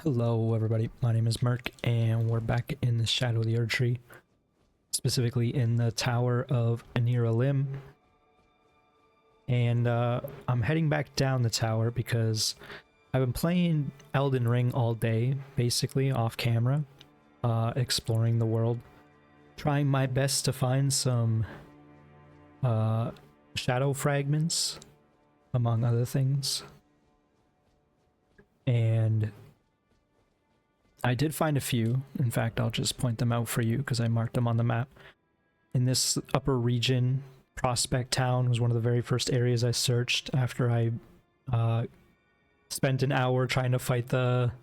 Hello everybody, my name is Merc and we're back in the shadow of the Erdtree, specifically in the tower of Enir-Ilim. And I'm heading back down the tower because I've been playing Elden Ring all day, basically off camera, exploring the world, trying my best to find some shadow fragments, among other things. And I did find a few. In fact, I'll just point them out for you because I marked them on the map. In this upper region, Prospect Town was one of the very first areas I searched after I spent an hour trying to fight the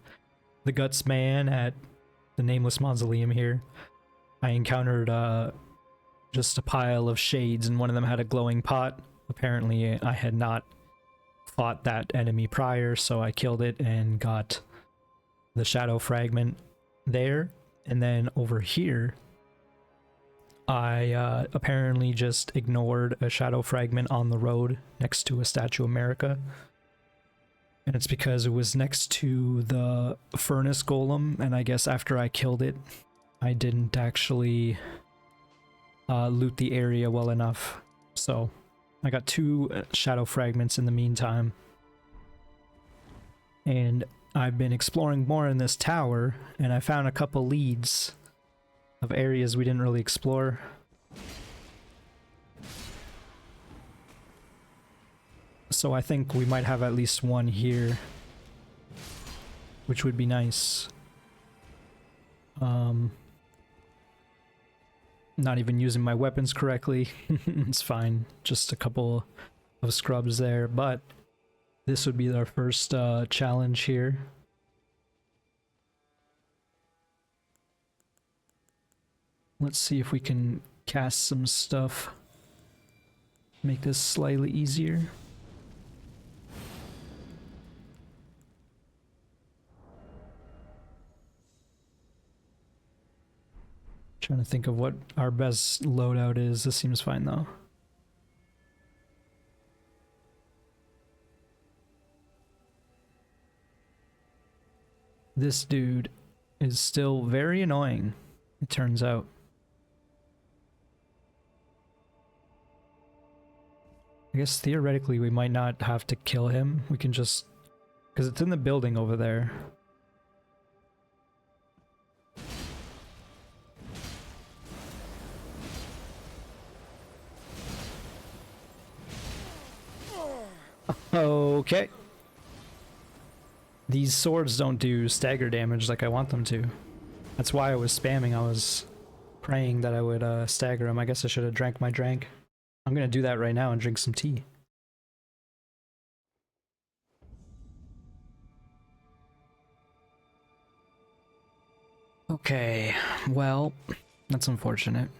Guts Man at the Nameless Mausoleum here. I encountered just a pile of shades, and one of them had a glowing pot. Apparently, I had not fought that enemy prior, so I killed it and got the shadow fragment there. And then over here I apparently just ignored a shadow fragment on the road next to a statue of America, and it's because it was next to the furnace golem, and I guess after I killed it I didn't actually loot the area well enough, so I got two shadow fragments in the meantime. And I've been exploring more in this tower, and I found a couple leads of areas we didn't really explore. So I think we might have at least one here, which would be nice. Not even using my weapons correctly. It's fine, just a couple of scrubs there, but this would be our first challenge here. Let's see if we can cast some stuff. Make this slightly easier. Trying to think of what our best loadout is. This seems fine though. This dude is still very annoying, it turns out. I guess theoretically we might not have to kill him. We can just... because it's in the building over there. Okay. These swords don't do stagger damage like I want them to. That's why I was spamming. I was praying that I would stagger them. I guess I should have drank my drink. I'm gonna do that right now and drink some tea. Okay, well, that's unfortunate.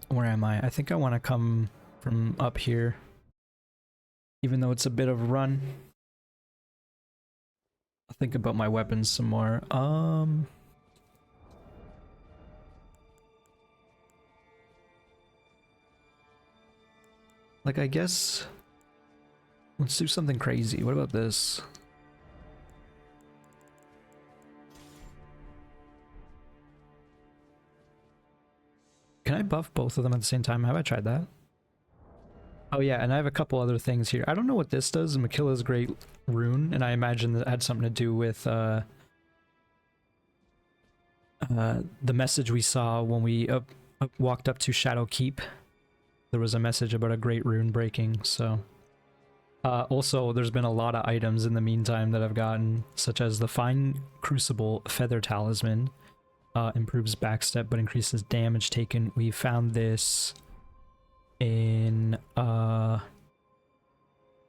Where am I? I think I want to come from up here, even though it's a bit of a run. I'll think about my weapons some more. Like, I guess let's do something crazy. What about this? Can I buff both of them at the same time? Have I tried that? Oh yeah, and I have a couple other things here. I don't know what this does. Makilla's Great Rune, and I imagine that had something to do with the message we saw when we walked up to Shadow Keep. There was a message about a great rune breaking, so... also, there's been a lot of items in the meantime that I've gotten, such as the Fine Crucible Feather Talisman. Improves backstep but increases damage taken. We found this in...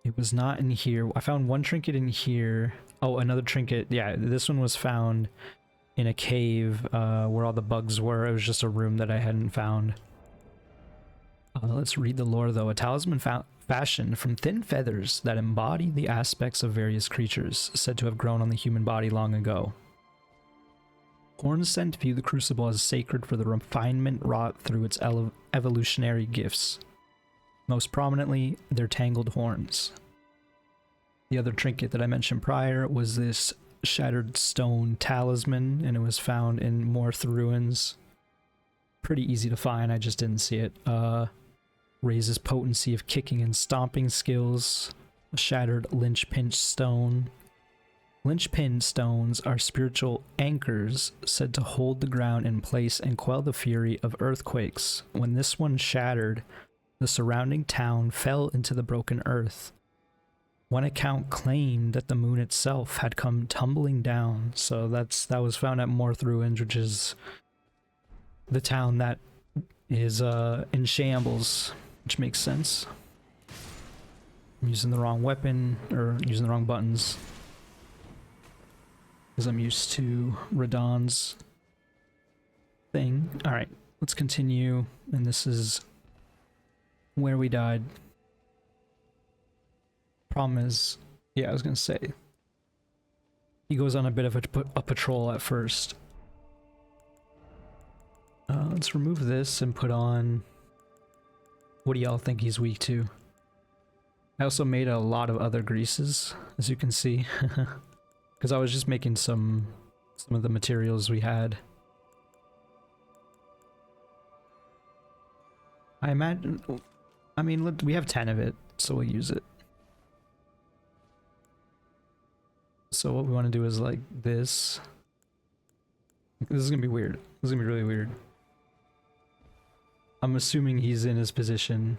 it was not in here. I found one trinket in here. Oh, another trinket. Yeah, this one was found in a cave where all the bugs were. It was just a room that I hadn't found. Let's read the lore though. A talisman fashioned from thin feathers that embody the aspects of various creatures, said to have grown on the human body long ago. Horns sent view the crucible as sacred for the refinement wrought through its evolutionary gifts. Most prominently, their tangled horns. The other trinket that I mentioned prior was this shattered stone talisman, and it was found in Morth ruins. Pretty easy to find, I just didn't see it. Raises potency of kicking and stomping skills. A shattered linchpin stone. Linchpin stones are spiritual anchors said to hold the ground in place and quell the fury of earthquakes. When this one shattered, the surrounding town fell into the broken earth. One account claimed that the moon itself had come tumbling down. So that was found at Morth Ruins, which is the town that is in shambles, which makes sense. I'm using the wrong weapon, or using the wrong buttons, because I'm used to Radon's thing. Alright, let's continue, and this is where we died. Problem is, yeah, I was gonna say, he goes on a bit of a patrol at first. Let's remove this and put on, what do y'all think he's weak to? I also made a lot of other greases, as you can see, because I was just making some of the materials we had. I imagine, I mean, we have 10 of it, so we'll use it. So what we want to do is like this. This is gonna be weird. This is gonna be really weird. I'm assuming he's in his position.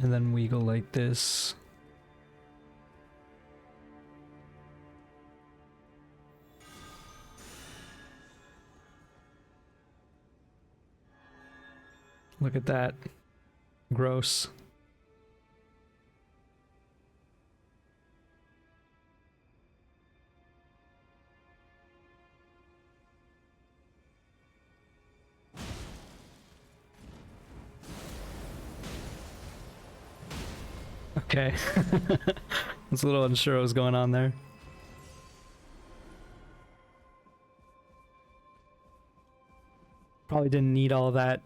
And then we go like this. Look at that. Gross. Okay. I was a little unsure what was going on there. Probably didn't need all that,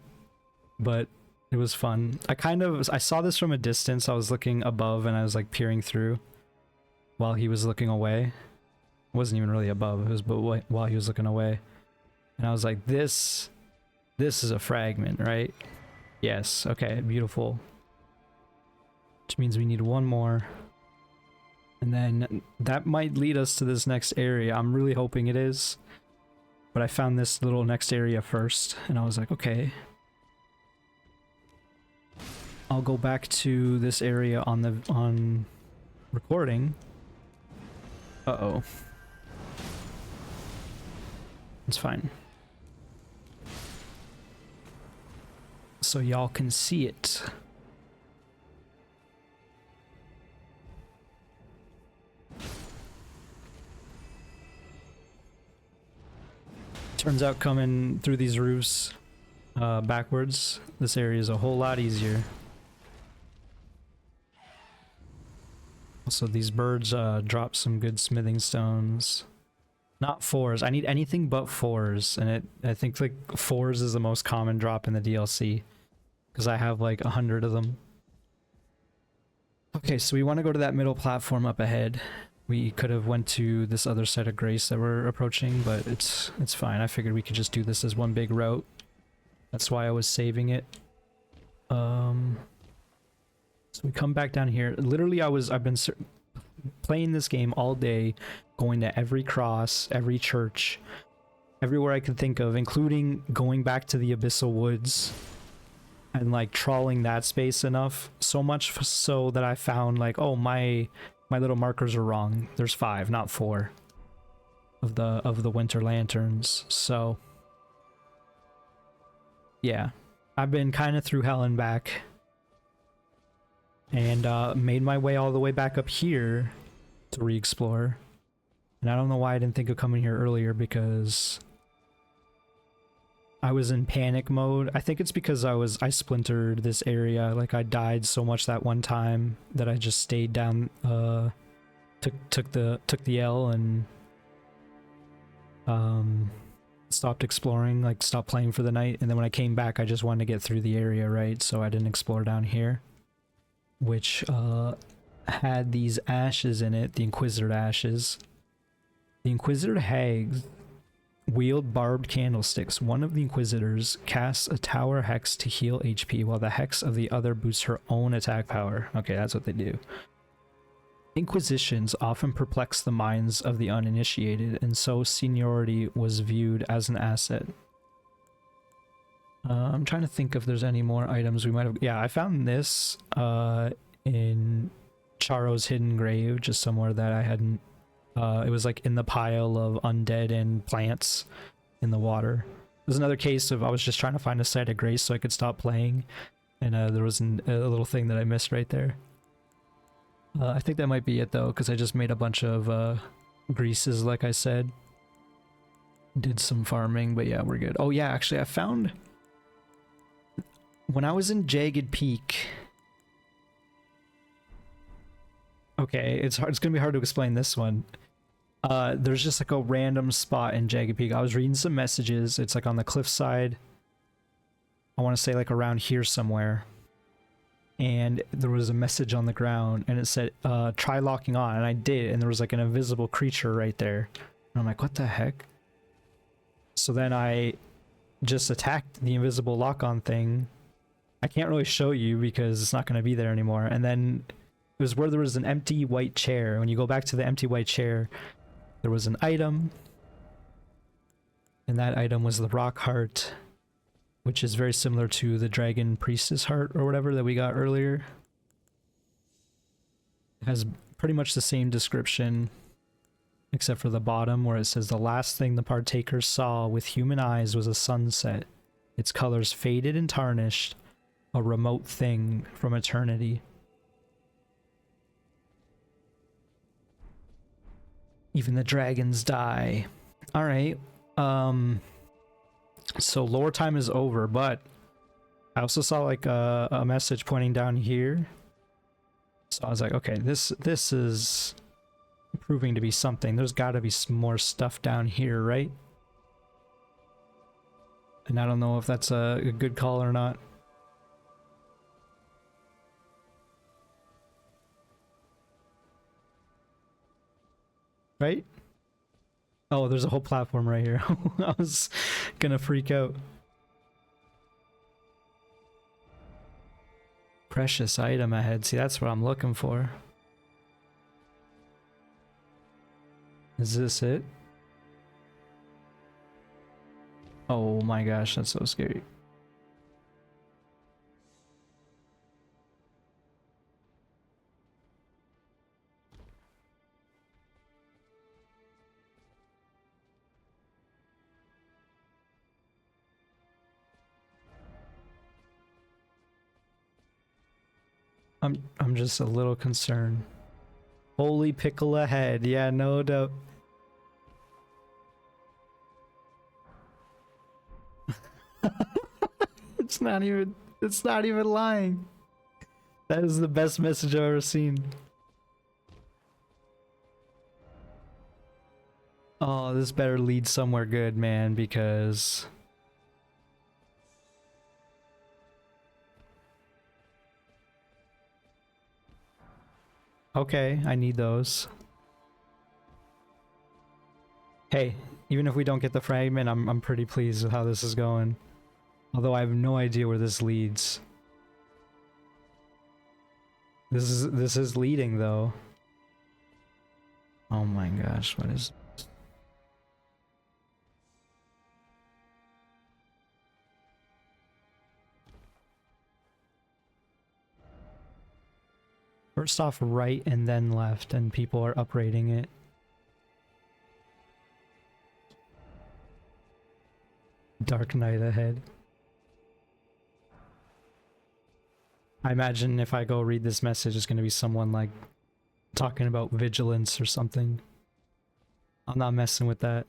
but it was fun. I saw this from a distance. I was looking above and I was like peering through while he was looking away. It wasn't even really above, it was while he was looking away. And I was like, this is a fragment, right? Yes, okay, beautiful. Which means we need one more. And then that might lead us to this next area. I'm really hoping it is. But I found this little next area first, and I was like, okay. I'll go back to this area on recording. Uh-oh. It's fine. So y'all can see it. Turns out coming through these roofs backwards, this area is a whole lot easier. Also, these birds drop some good smithing stones. Not 4s. I need anything but 4s, and I think like 4s is the most common drop in the DLC, because I have like 100 of them. Okay, so we want to go to that middle platform up ahead. We could have went to this other side of Grace that we're approaching, but it's fine. I figured we could just do this as one big route. That's why I was saving it. So we come back down here. Literally, I've been playing this game all day, going to every cross, every church, everywhere I could think of, including going back to the Abyssal Woods and like trawling that space enough, so much so that I found like, oh, my little markers are wrong. There's 5, not 4 of the winter lanterns. So yeah, I've been kind of through hell and back, and made my way all the way back up here to re-explore. And I don't know why I didn't think of coming here earlier, because I was in panic mode. I think it's because I splintered this area. Like, I died so much that one time that I just stayed down, took the L and stopped exploring, like stopped playing for the night. And then when I came back, I just wanted to get through the area, right? So I didn't explore down here. which had these ashes in it, the Inquisitor ashes. The Inquisitor hags wield barbed candlesticks. One of the Inquisitors casts a tower hex to heal HP, while the hex of the other boosts her own attack power. Okay, that's what they do. Inquisitions often perplex the minds of the uninitiated, and so seniority was viewed as an asset. I'm trying to think if there's any more items we might have. Yeah, I found this in Charo's hidden grave, just somewhere that I hadn't. It was like in the pile of undead and plants in the water. There's another case of I was just trying to find a site of grace so I could stop playing, and there was a little thing that I missed right there. I think that might be it though, because I just made a bunch of greases, like I said. Did some farming, but yeah, we're good. Oh yeah, actually I found... When I was in Jagged Peak... Okay, it's gonna be hard to explain this one. There's just like a random spot in Jagged Peak. I was reading some messages. It's like on the cliffside. I want to say like around here somewhere. And there was a message on the ground and it said, try locking on. And I did, and there was like an invisible creature right there. And I'm like, what the heck? So then I just attacked the invisible lock-on thing. I can't really show you because it's not going to be there anymore. And then it was where there was an empty white chair. When you go back to the empty white chair, there was an item. And that item was the rock heart, which is very similar to the dragon priestess heart or whatever that we got earlier. It has pretty much the same description, except for the bottom where it says the last thing the partakers saw with human eyes was a sunset. Its colors faded and tarnished, a remote thing from eternity. Even the dragons die. Alright, so lore time is over, but I also saw like a message pointing down here. So I was like, okay, this is proving to be something. There's got to be some more stuff down here, right? And I don't know if that's a good call or not. Right? Oh, there's a whole platform right here. I was gonna freak out. Precious item ahead. See, that's what I'm looking for. Is this it? Oh my gosh, that's so scary. I'm just a little concerned. Holy pickle ahead. Yeah, no doubt. It's not even lying. That is the best message I've ever seen. Oh, this better lead somewhere good, man, because okay, I need those. Hey, even if we don't get the fragment, I'm pretty pleased with how this is going. Although I have no idea where this leads. This is leading though. Oh my gosh, what is this? First off right and then left, and people are uprating it. Dark night ahead. I imagine if I go read this message, it's gonna be someone like talking about vigilance or something. I'm not messing with that.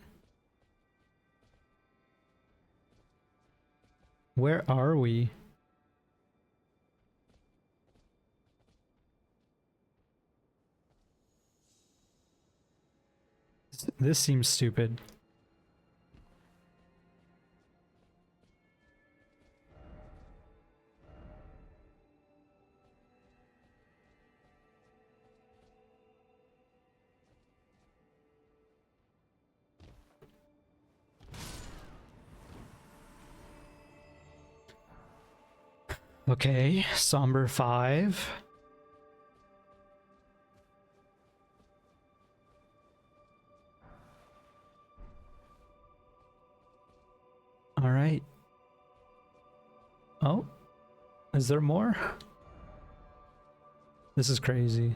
Where are we? This seems stupid. Okay, Somber 5. All right. Oh, is there more? This is crazy.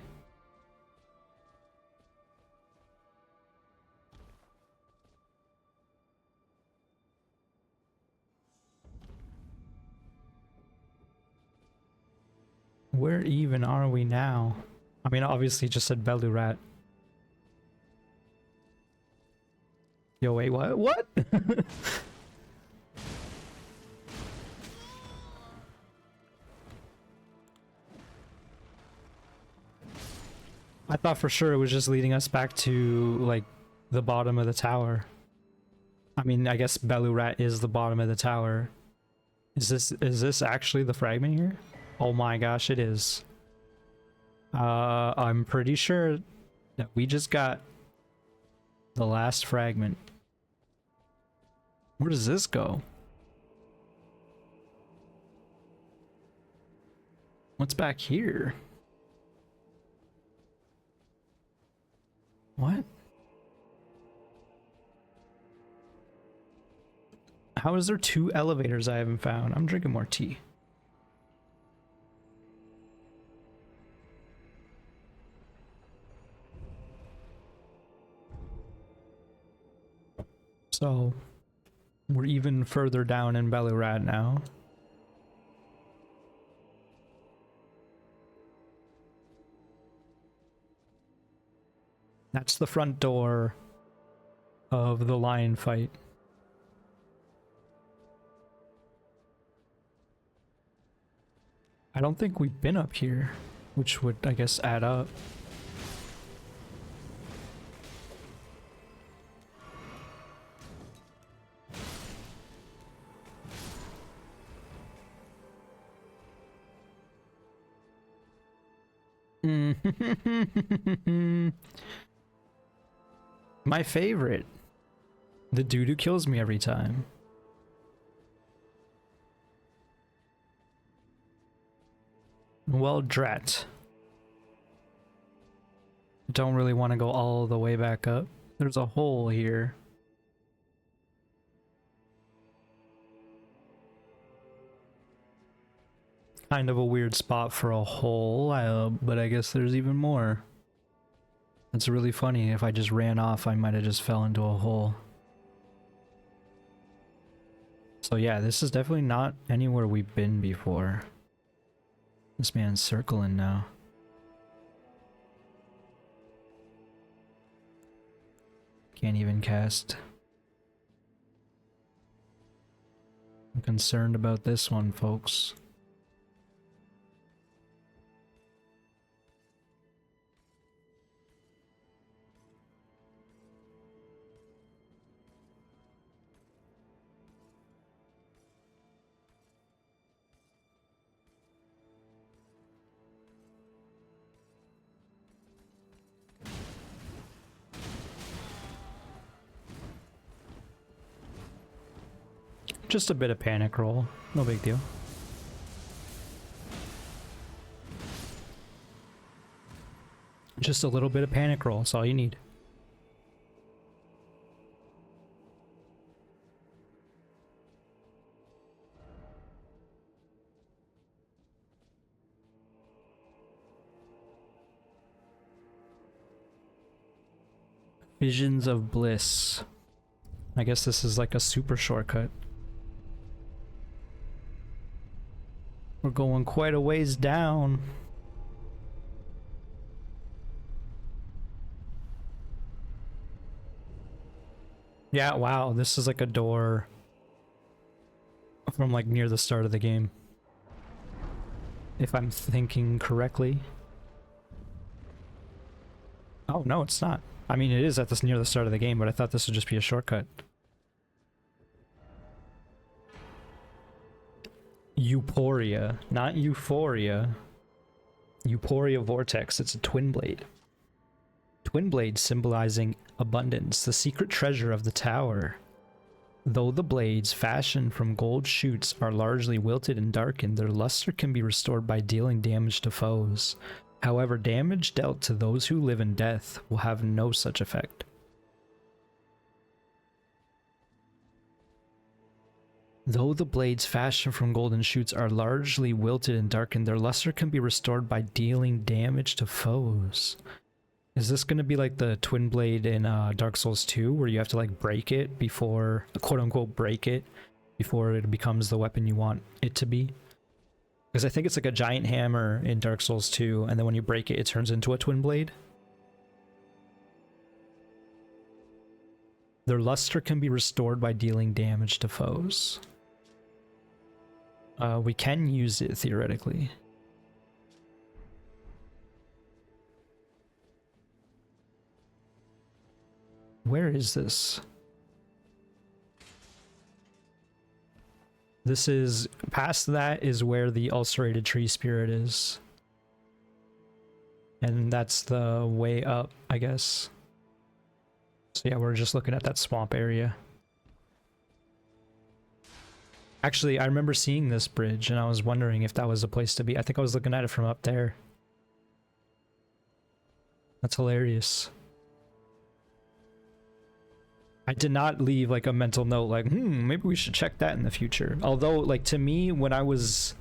Where even are we now? I mean, obviously it just said Belurat. Yo, wait, what? What? I thought for sure it was just leading us back to, like, the bottom of the tower. I mean, I guess Belurat is the bottom of the tower. Is this actually the fragment here? Oh my gosh, it is. I'm pretty sure that we just got the last fragment. Where does this go? What's back here? What? How is there 2 elevators I haven't found? I'm drinking more tea. So, we're even further down in Belurat now. That's the front door of the lion fight. I don't think we've been up here, which would, I guess, add up. My favorite. The dude who kills me every time. Well, drat. Don't really want to go all the way back up. There's a hole here. Kind of a weird spot for a hole, but I guess there's even more. It's really funny. If I just ran off, I might have just fell into a hole. So yeah, this is definitely not anywhere we've been before. This man's circling now. Can't even cast. I'm concerned about this one, folks. Just a bit of panic roll, no big deal. Just a little bit of panic roll, that's all you need. Visions of Bliss. I guess this is like a super shortcut. We're going quite a ways down. Yeah, wow, this is like a door from like near the start of the game. If I'm thinking correctly. Oh, no, it's not. I mean, it is at this near the start of the game, but I thought this would just be a shortcut. Euphoria, not Euphoria. Euphoria Vortex, it's a twin blade. Twin blade symbolizing abundance, the secret treasure of the tower. Though the blades fashioned from gold shoots are largely wilted and darkened, their luster can be restored by dealing damage to foes. However, damage dealt to those who live in death will have no such effect. Though the blades fashioned from golden shoots are largely wilted and darkened, their luster can be restored by dealing damage to foes. Is this going to be like the twin blade in Dark Souls 2, where you have to like break it before, quote unquote, break it before it becomes the weapon you want it to be? Because I think it's like a giant hammer in Dark Souls 2, and then when you break it, it turns into a twin blade. Their luster can be restored by dealing damage to foes. We can use it theoretically. Where is this? This is, past that is where the ulcerated tree spirit is. And that's the way up, I guess. So yeah, we're just looking at that swamp area. Actually, I remember seeing this bridge and I was wondering if that was a place to be. I think I was looking at it from up there. That's hilarious. I did not leave like a mental note like, maybe we should check that in the future. Although, like, to me, when I was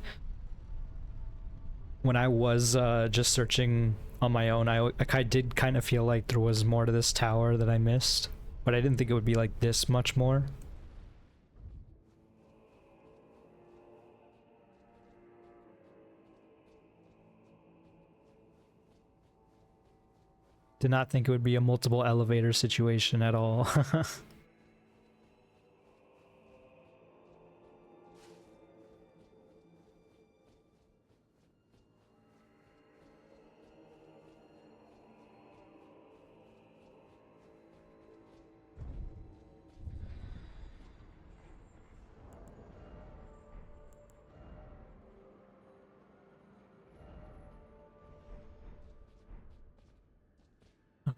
just searching on my own, I did kind of feel like there was more to this tower that I missed, but I didn't think it would be like this much more. Did not think it would be a multiple elevator situation at all.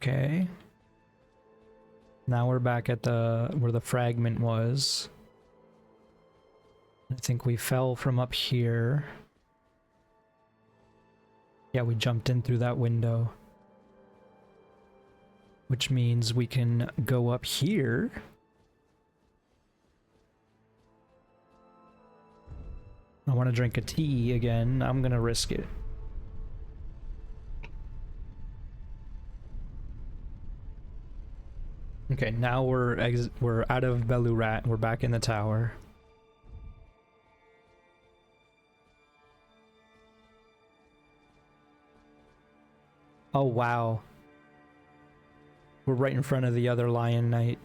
Okay. Now we're back at where the fragment was. I think we fell from up here. Yeah, we jumped in through that window. Which means we can go up here. I want to drink a tea again. I'm gonna risk it. Okay, now we're out of Belurat. We're back in the tower. Oh wow. We're right in front of the other Lion Knight.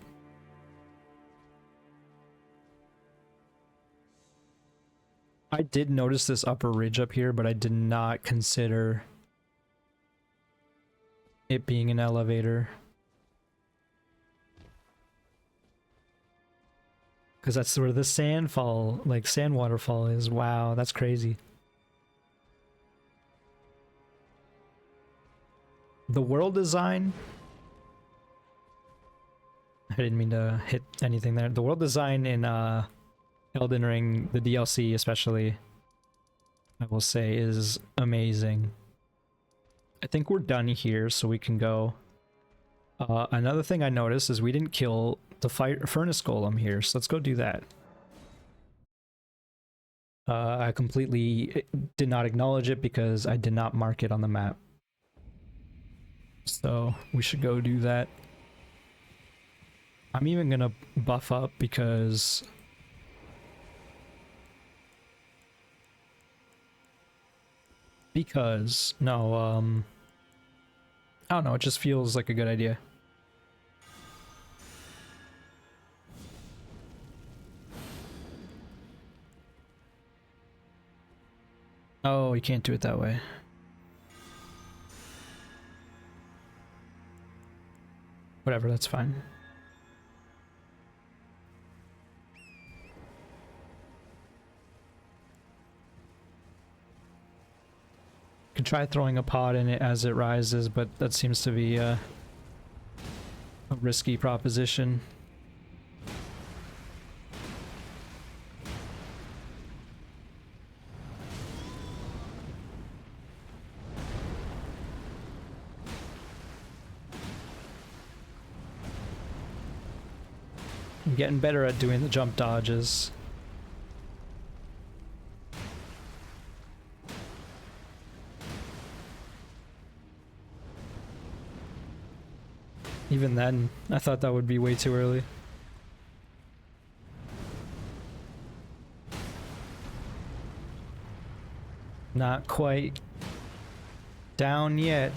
I did notice this upper ridge up here, but I did not consider it being an elevator. Because that's where the sand waterfall is. Wow, that's crazy. The world design... I didn't mean to hit anything there. The world design in Elden Ring, the DLC especially, I will say, is amazing. I think we're done here, so we can go. Another thing I noticed is we didn't kill the furnace golem here, so let's go do that. I completely did not acknowledge it because I did not mark it on the map. So we should go do that. I'm even gonna buff up because no, I don't know, it just feels like a good idea. Oh, you can't do it that way. Whatever, that's fine. Could try throwing a pod in it as it rises, but that seems to be a risky proposition. I'm getting better at doing the jump dodges. Even then, I thought that would be way too early. Not quite down yet.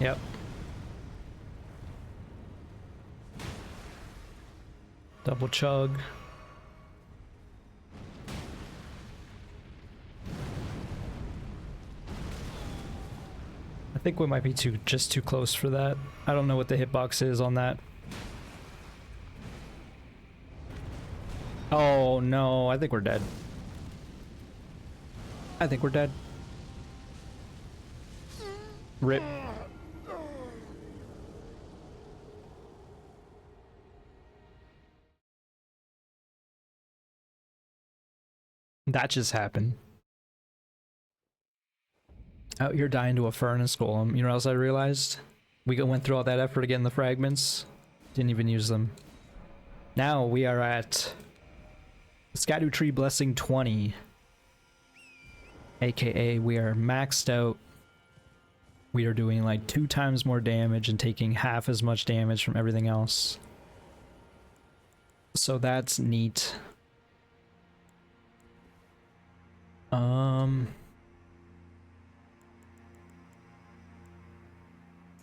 Yep. Double chug. I think we might be just too close for that. I don't know what the hitbox is on that. Oh no, I think we're dead. I think we're dead. Rip. That just happened. Out here dying to a furnace golem. You know what else I realized? We went through all that effort to get in the fragments. Didn't even use them. Now we are at Erdtree Blessing 20. AKA we are maxed out. We are doing like 2 times more damage and taking half as much damage from everything else. So that's neat.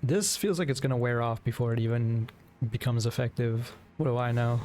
This feels like it's gonna wear off before it even becomes effective. What do I know?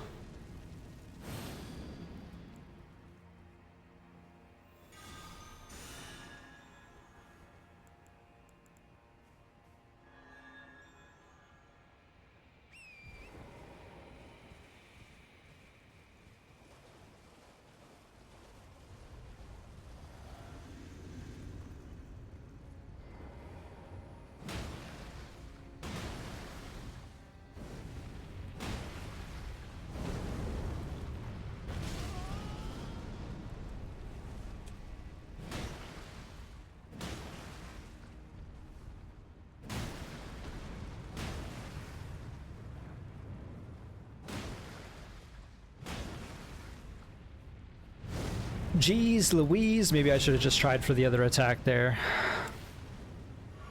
Jeez Louise, maybe I should have just tried for the other attack there.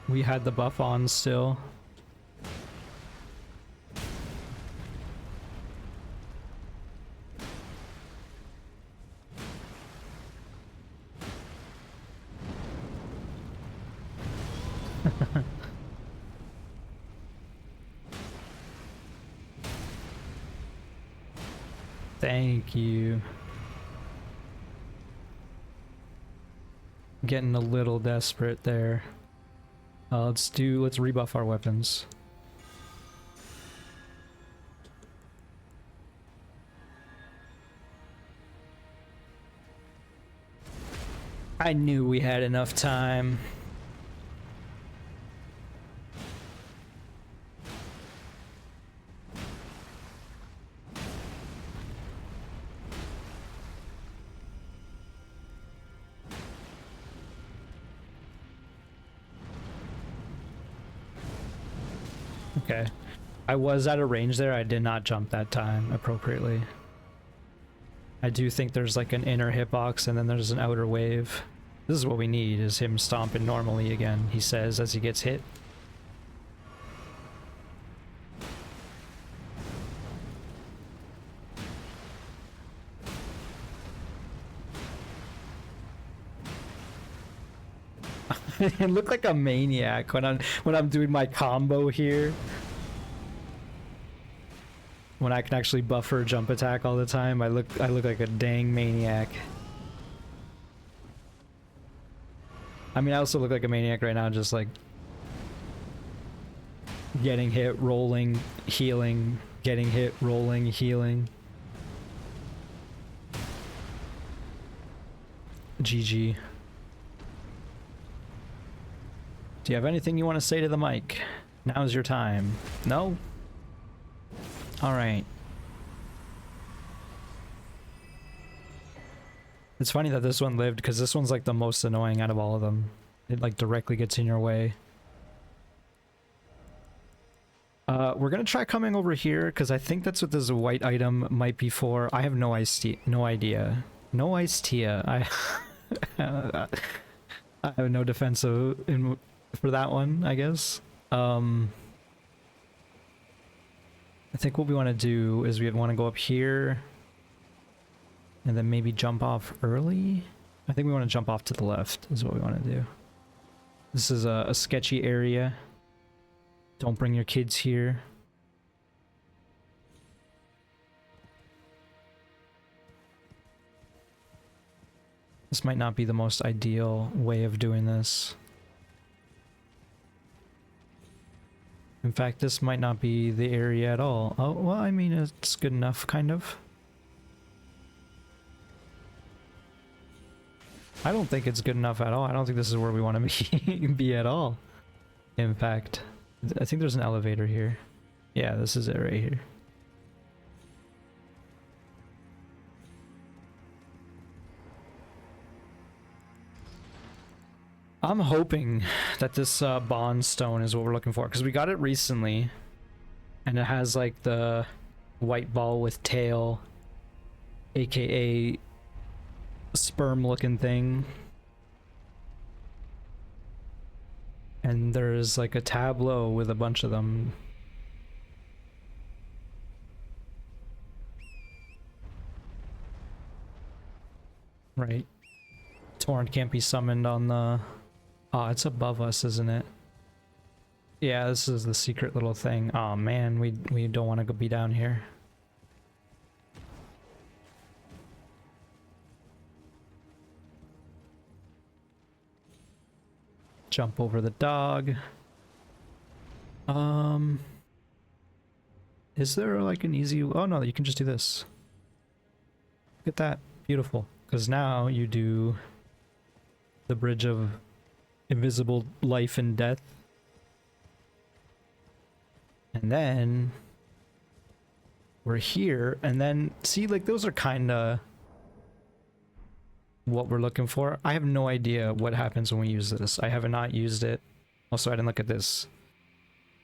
We had the buff on still. Thank you. Getting a little desperate there. Let's rebuff our weapons. I knew we had enough time. Okay. I was at a range there. I did not jump that time appropriately. I do think there's like an inner hitbox and then there's an outer wave. This is what we need, is him stomping normally again, he says as he gets hit. I look like a maniac when I'm doing my combo here. When I can actually buffer jump attack all the time, I look like a dang maniac. I mean, I also look like a maniac right now, just like getting hit, rolling, healing, getting hit, rolling, healing. GG. Do you have anything you want to say to the mic? Now's your time. No? Alright. It's funny that this one lived, because this one's like the most annoying out of all of them. It like directly gets in your way. We're gonna try coming over here because I think that's what this white item might be for. I have no idea. No idea. I have no defensive for that one, I guess. I think what we want to do is we want to go up here and then maybe jump off early. I think we want to jump off to the left is what we want to do. This is a sketchy area. Don't bring your kids here. This might not be the most ideal way of doing this. In fact, this might not be the area at all. Oh, well, I mean, it's good enough, kind of. I don't think it's good enough at all. I don't think this is where we want to be at all. In fact, I think there's an elevator here. Yeah, this is it right here. I'm hoping that this bond stone is what we're looking for, because we got it recently, and it has like the white ball with tail, aka sperm looking thing, and there's like a tableau with a bunch of them. Right. Torrent can't be summoned on the... Oh, it's above us, isn't it? Yeah, this is the secret little thing. Oh man, we don't want to be down here. Jump over the dog. Is there like an easy... Oh no, you can just do this. Look at that. Beautiful. Because now you do the bridge of invisible life and death. And then we're here, and then see, like, those are kind of what we're looking for. I have no idea what happens when we use this. I have not used it. Also, I didn't look at this.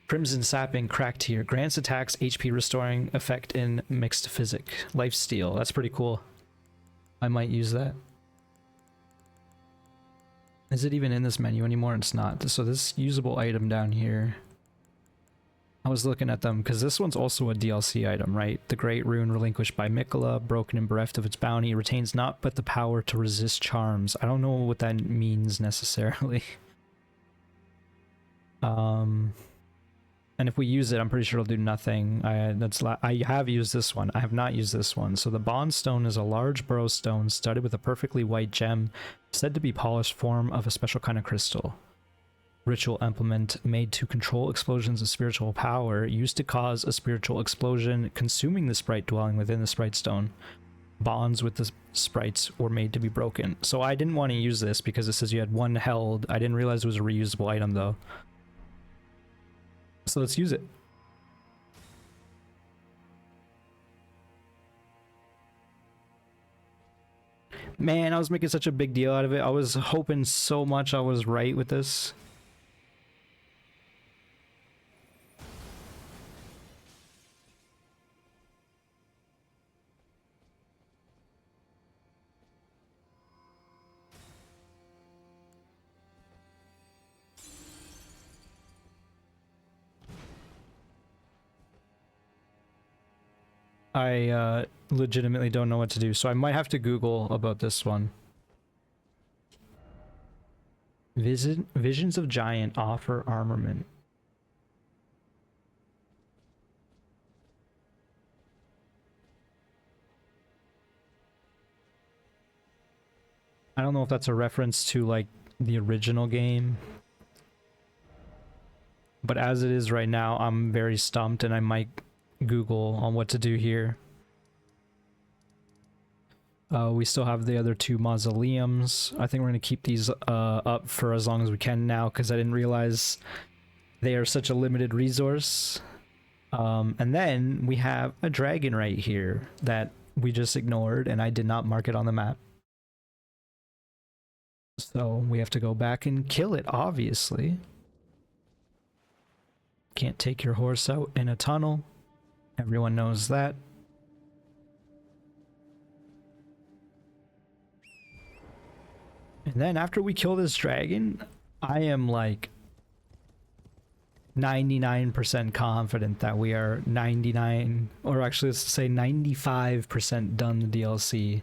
Crimson Sapping Cracked here. Grants attacks HP restoring effect in mixed physic. Lifesteal. That's pretty cool. I might use that. Is it even in this menu anymore? It's not. So this usable item down here, I was looking at them because this one's also a DLC item, right? The Great Rune relinquished by Mikola, broken and bereft of its bounty, retains not but the power to resist charms. I don't know what that means necessarily. And if we use it, I'm pretty sure it'll do nothing. I have used this one. I have not used this one. So the Bond Stone is a large burrow stone studded with a perfectly white gem, said to be polished form of a special kind of crystal. Ritual implement made to control explosions of spiritual power, used to cause a spiritual explosion, consuming the sprite dwelling within the sprite stone. Bonds with the sprites were made to be broken. So I didn't want to use this because it says you had one held. I didn't realize it was a reusable item though. So let's use it. Man, I was making such a big deal out of it. I was hoping so much I was right with this. I legitimately don't know what to do, so I might have to Google about this one. Visions of Giant offer armament. I don't know if that's a reference to like the original game, but as it is right now, I'm very stumped and I might Google on what to do here. We still have the other two mausoleums. I think we're going to keep these up for as long as we can now because I didn't realize they are such a limited resource. And then we have a dragon right here that we just ignored and I did not mark it on the map. So we have to go back and kill it, obviously. Can't take your horse out in a tunnel. Everyone knows that. And then after we kill this dragon, I am like 99% confident that we are 99, or actually let's say 95% done the DLC.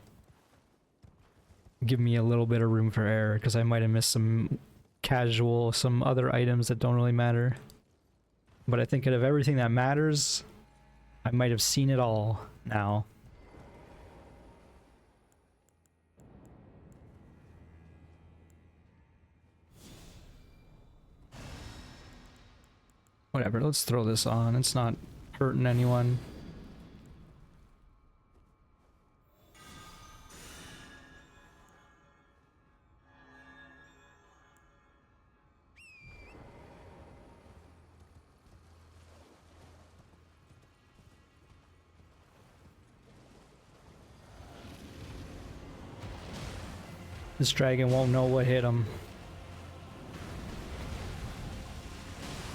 Give me a little bit of room for error because I might have missed some some other items that don't really matter. But I think out of everything that matters, I might have seen it all now. Whatever, let's throw this on. It's not hurting anyone. This dragon won't know what hit him.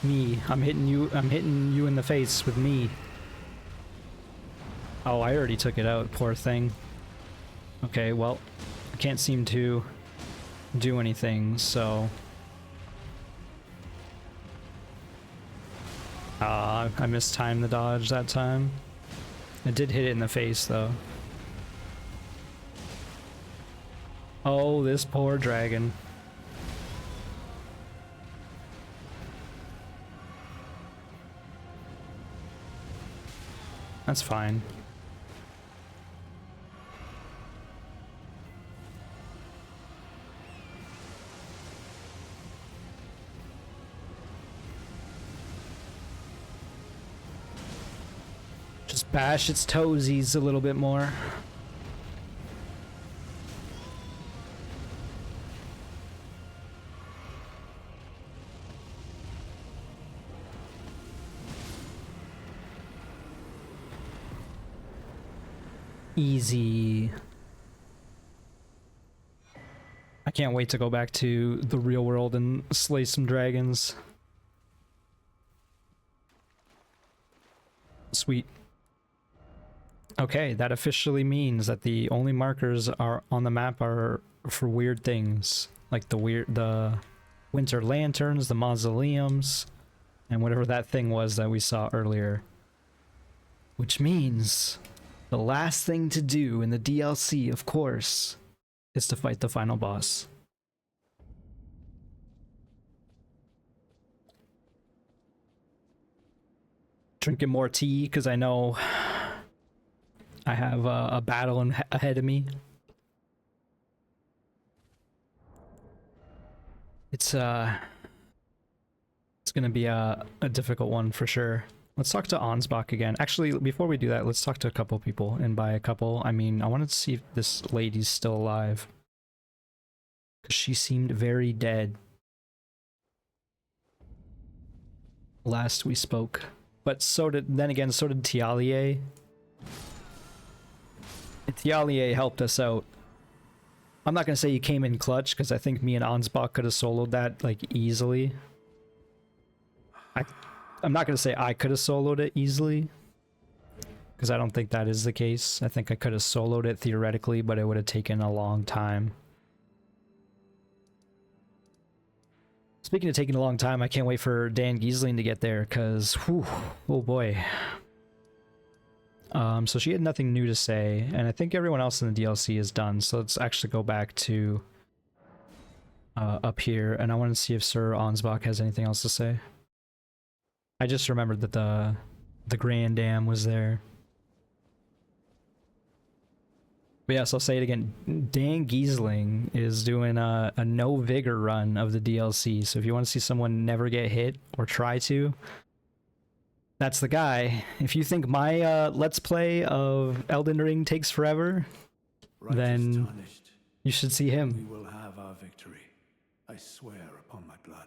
Me, I'm hitting you in the face with me. Oh, I already took it out, poor thing. Okay, well, I can't seem to do anything, so... I mistimed the dodge that time. I did hit it in the face, though. Oh, this poor dragon. That's fine. Just bash its toesies a little bit more. Easy. I can't wait to go back to the real world and slay some dragons. Sweet. Okay, that officially means that the only markers are on the map are for weird things, like the winter lanterns, the mausoleums, and whatever that thing was that we saw earlier. Which means the last thing to do in the DLC, of course, is to fight the final boss. Drinking more tea because I know I have a battle ahead of me. It's gonna be a difficult one for sure. Let's talk to Ansbach again. Actually, before we do that, let's talk to a couple people. And by a couple, I mean I wanted to see if this lady's still alive, because she seemed very dead last we spoke. But so did Tialier. And Tialier helped us out. I'm not gonna say he came in clutch, because I think me and Ansbach could have soloed that like easily. I'm not gonna say I could have soloed it easily, because I don't think that is the case. I think I could have soloed it theoretically, but it would have taken a long time. Speaking of taking a long time, I can't wait for Dan Giesling to get there, because, oh boy. So she had nothing new to say, and I think everyone else in the DLC is done, so let's actually go back to up here, and I want to see if Sir Ansbach has anything else to say. I just remembered that the Grand Dam was there. But yes, I'll say it again. Dan Giesling is doing a no vigor run of the DLC. So if you want to see someone never get hit or try to, that's the guy. If you think my Let's Play of Elden Ring takes forever, then you should see him. We will have our victory. I swear upon my blood.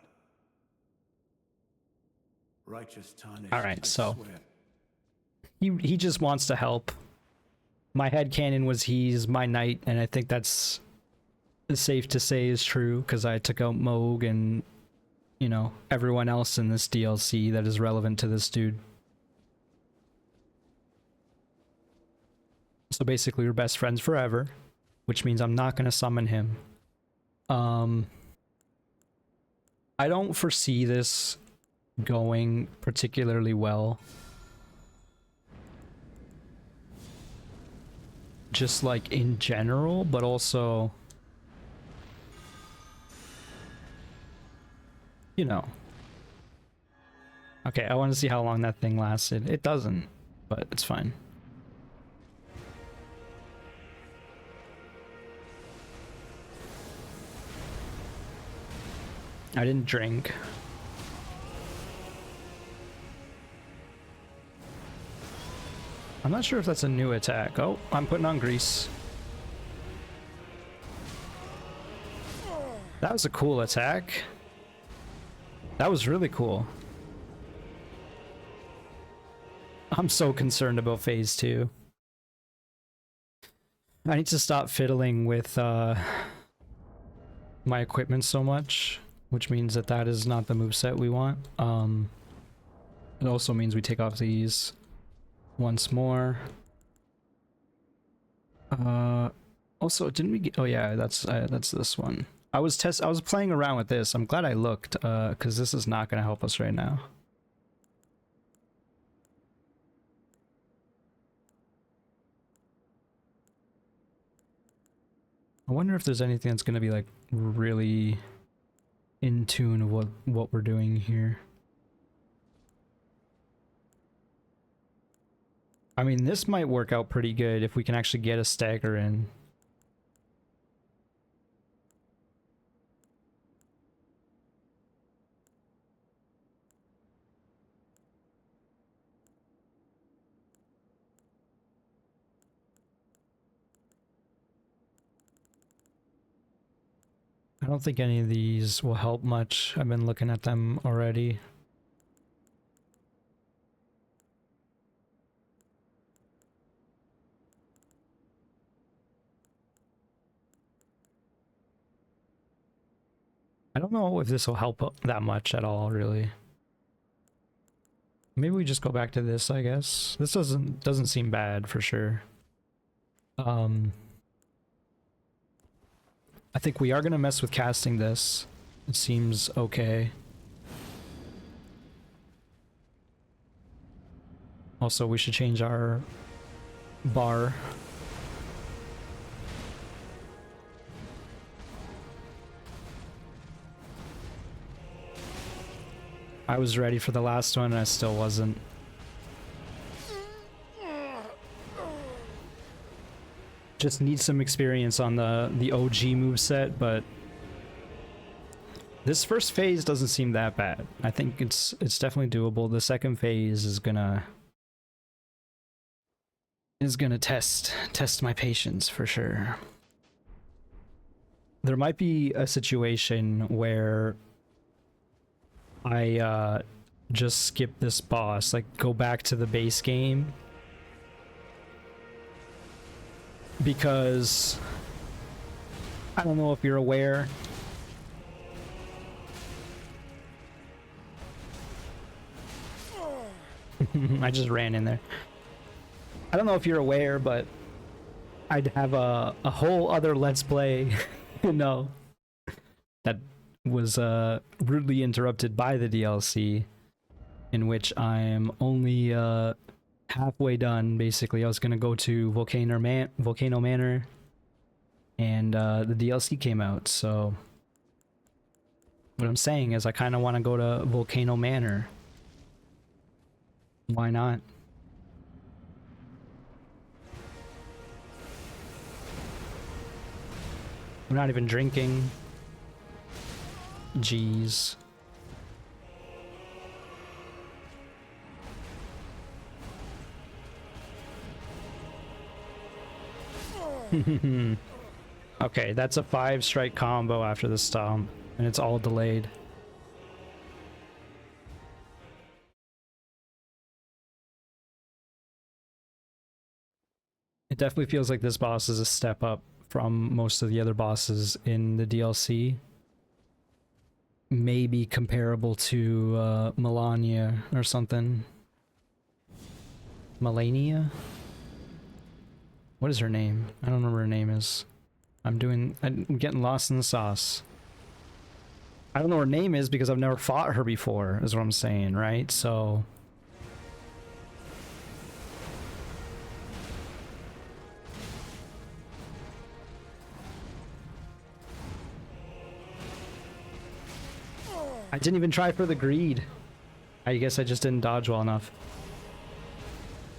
Righteous tarnished. All right, so he just wants to help. My headcanon was he's my knight, and I think that's safe to say is true, because I took out Moog and, you know, everyone else in this DLC that is relevant to this dude. So basically we're best friends forever, which means I'm not going to summon him. I don't foresee this going particularly well. Just like in general, but also, you know. Okay, I want to see how long that thing lasted. It doesn't, but it's fine. I didn't drink. I'm not sure if that's a new attack. Oh, I'm putting on grease. That was a cool attack. That was really cool. I'm so concerned about phase 2. I need to stop fiddling with my equipment so much, which means that that is not the moveset we want. It also means we take off these once more. Also, didn't we get, oh yeah, that's this one. I was playing around with this. I'm glad I looked, because this is not going to help us right now. I wonder if there's anything that's going to be like really in tune with what we're doing here. I mean, this might work out pretty good if we can actually get a stagger in. I don't think any of these will help much. I've been looking at them already. I don't know if this will help that much at all, really. Maybe we just go back to this, I guess. This doesn't seem bad for sure. I think we are gonna mess with casting this. It seems okay. Also, we should change our bar. I was ready for the last one and I still wasn't. Just need some experience on the OG moveset, but this first phase doesn't seem that bad. I think it's definitely doable. The second phase is gonna test my patience for sure. There might be a situation where I just skip this boss, like go back to the base game, because I don't know if you're aware, I just ran in there. I don't know if you're aware, but I'd have a whole other Let's Play, you know, that was rudely interrupted by the DLC, in which I'm only halfway done. Basically, I was gonna go to Volcano Manor, and the DLC came out. So what I'm saying is, I kind of want to go to Volcano Manor. Why not? We're not even drinking. Jeez. Okay, that's a 5-strike combo after the stomp, and it's all delayed. It definitely feels like this boss is a step up from most of the other bosses in the DLC. maybe comparable to Melania or something. Melania? What is her name? I don't know what her name is. I'm getting lost in the sauce. I don't know what her name is because I've never fought her before, is what I'm saying, right? So... I didn't even try for the greed. I guess I just didn't dodge well enough.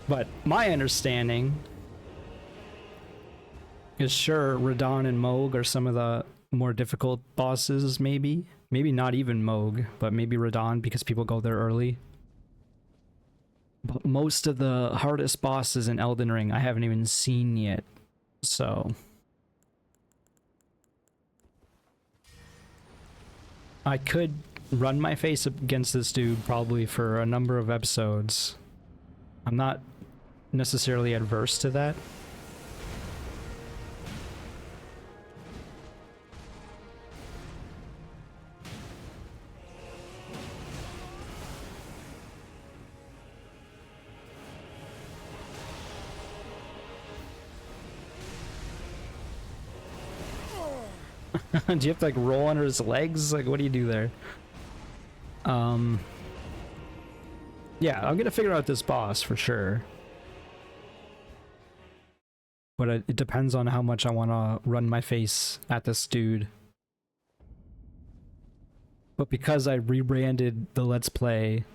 But my understanding is sure Radahn and Moog are some of the more difficult bosses, maybe. Maybe not even Moog, but maybe Radahn because people go there early. But most of the hardest bosses in Elden Ring I haven't even seen yet. So... I could run my face up against this dude probably for a number of episodes. I'm not necessarily adverse to that. Do you have to like roll under his legs? Like what do you do there? Yeah, I'm gonna figure out this boss for sure. But it depends on how much I want to run my face at this dude. But because I rebranded the Let's Play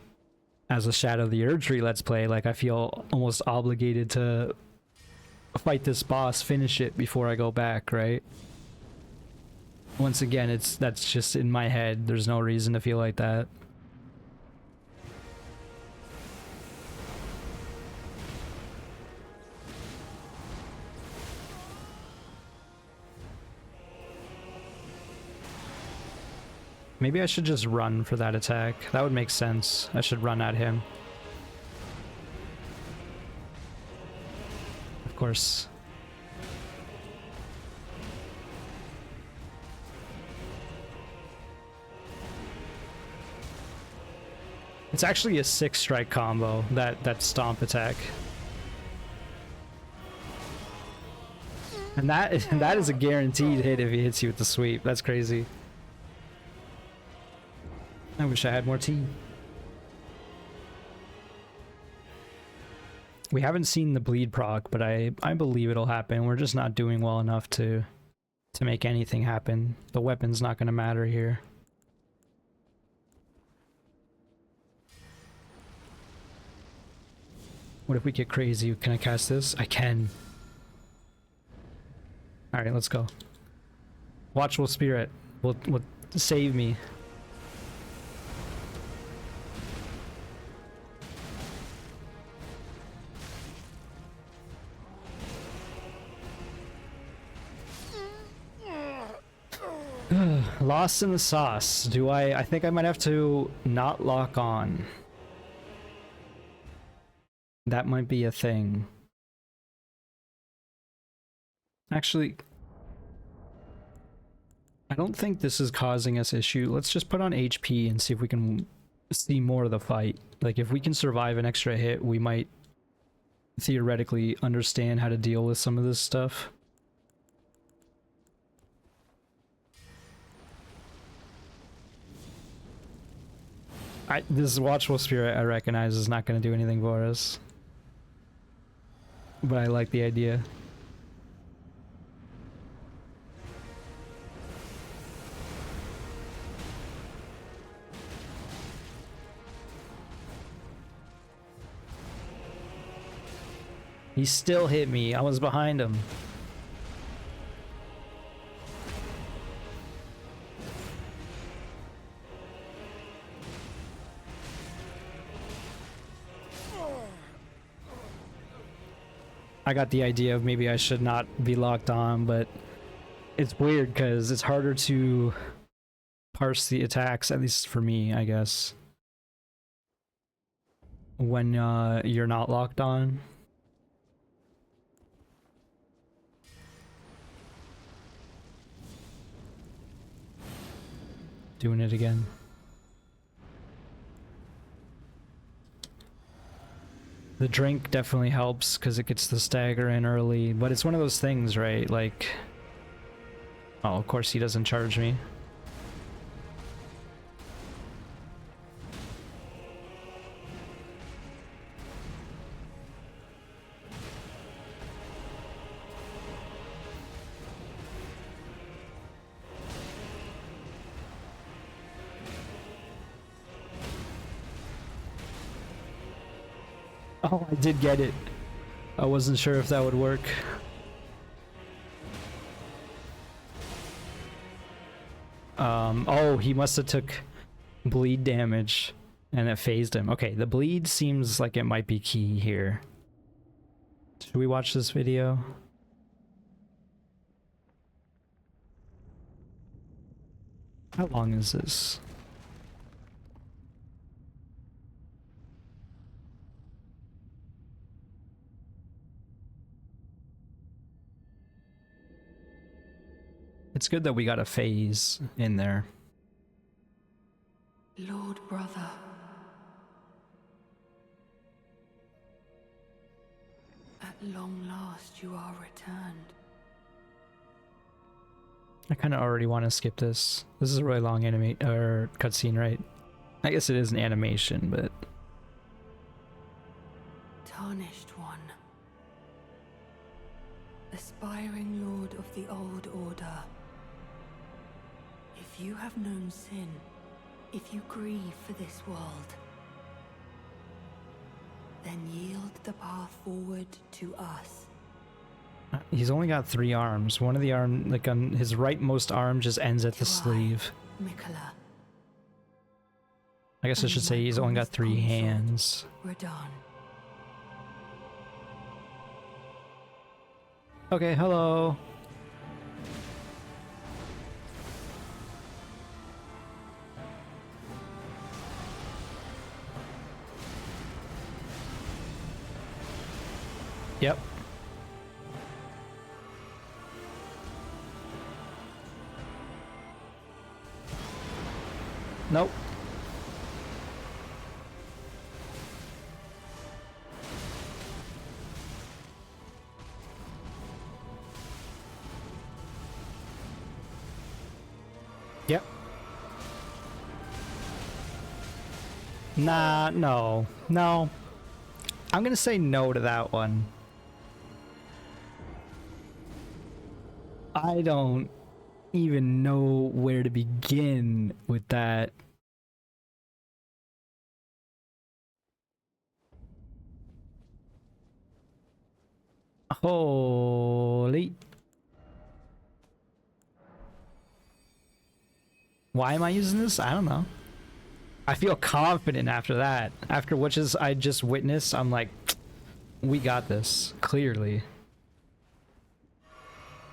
as a Shadow of the Erdtree Let's Play, like I feel almost obligated to fight this boss, finish it before I go back, right? Once again, that's just in my head. There's no reason to feel like that. Maybe I should just run for that attack. That would make sense. I should run at him. Of course. It's actually a 6-strike combo, that stomp attack. And that is a guaranteed hit if he hits you with the sweep. That's crazy. I wish I had more tea. We haven't seen the bleed proc, but I believe it'll happen. We're just not doing well enough to make anything happen. The weapon's not going to matter here. What if we get crazy? Can I cast this? I can. Alright, let's go. Watchful Spirit will save me. Lost in the sauce. I think I might have to not lock on. That might be a thing. Actually, I don't think this is causing us issue. Let's just put on HP and see if we can see more of the fight. Like, if we can survive an extra hit, we might theoretically understand how to deal with some of this stuff. This Watchful Spirit I recognize is not going to do anything for us. But I like the idea. He still hit me. I was behind him. I got the idea of maybe I should not be locked on, but it's weird because it's harder to parse the attacks, at least for me, I guess, when you're not locked on. doing it again. The drink definitely helps because it gets the stagger in early, but it's one of those things, right? Like, oh, of course he doesn't charge me. Oh, I did get it. I wasn't sure if that would work. Oh, he must have took bleed damage and it phased him. Okay, the bleed seems like it might be key here. Should we watch this video? How long is this? It's good that we got a phase in there. Lord brother. At long last you are returned. I kind of already want to skip this. This is a really long anime or cutscene, right? I guess it is an animation, but Tarnished one. Aspiring lord of the old order. If you have known sin, if you grieve for this world, then yield the path forward to us. he's only got 3 arms. One of the arm, like on his rightmost arm, just ends at the sleeve. Mikola. I guess I should say he's only got 3 hands. Radon. Okay, hello. Yep. Nope. Yep. Nah, no. No. I'm gonna say no to that one. I don't even know where to begin with that. Holy. Why am I using this? I don't know. I feel confident after that. After what I just witnessed, I'm like, we got this, clearly.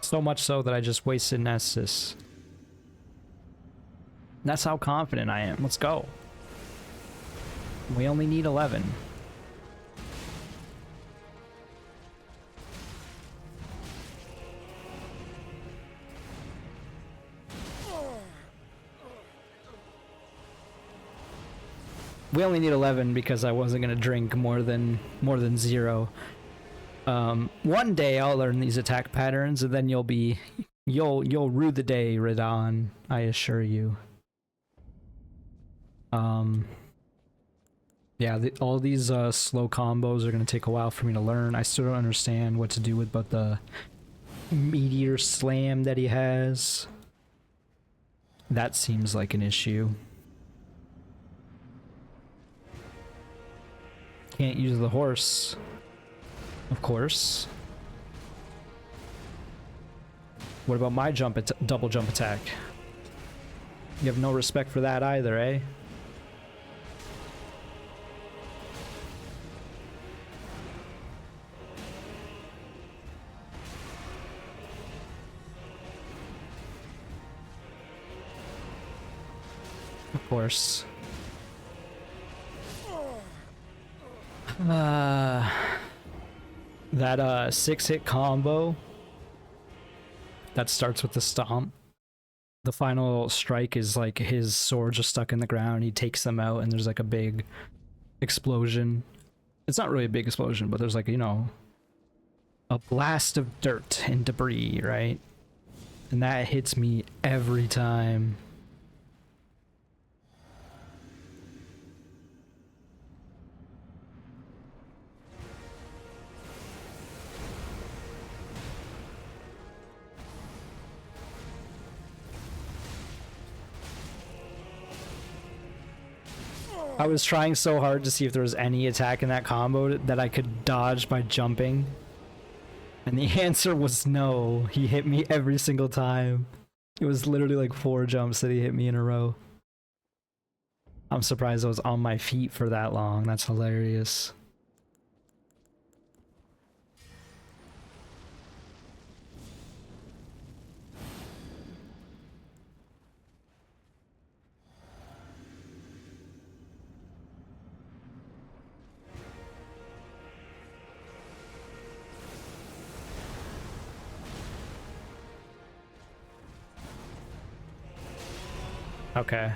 So much so that I just wasted Nessus. That's how confident I am. Let's go. We only need 11. We only need 11 because I wasn't gonna drink more than 0. One day I'll learn these attack patterns, and then you'll rue the day, Radon. I assure you. Yeah, all these slow combos are gonna take a while for me to learn. I still don't understand what to do with but the meteor slam that he has. That seems like an issue. Can't use the horse. Of course. What about my double jump attack? You have no respect for that either, eh? Of course. That 6-hit combo that starts with the stomp. the final strike is like his sword just stuck in the ground. He takes them out, and there's like a big explosion. It's not really a big explosion, but there's like, you know, a blast of dirt and debris, right? And that hits me every time. I was trying so hard to see if there was any attack in that combo that I could dodge by jumping. And the answer was no. He hit me every single time. It was literally like 4 jumps that he hit me in a row. I'm surprised I was on my feet for that long. That's hilarious. Okay.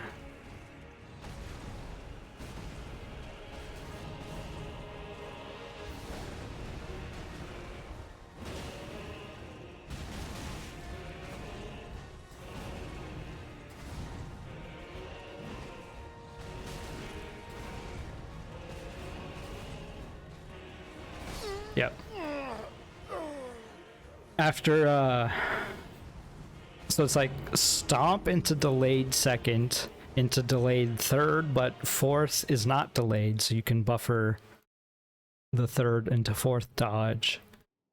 Yep. After so it's like stomp into delayed second, into delayed third, but fourth is not delayed, so you can buffer the third into fourth dodge.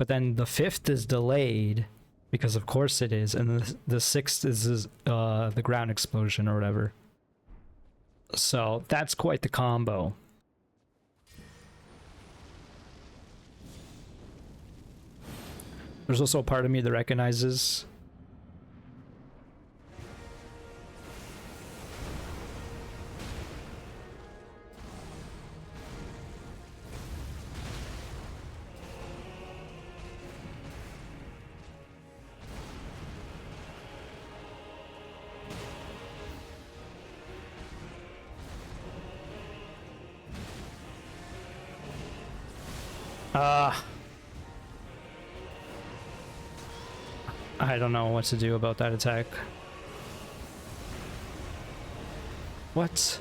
But then the fifth is delayed, because of course it is, and the sixth is the ground explosion or whatever. So that's quite the combo. There's also a part of me that recognizes I don't know what to do about that attack. What?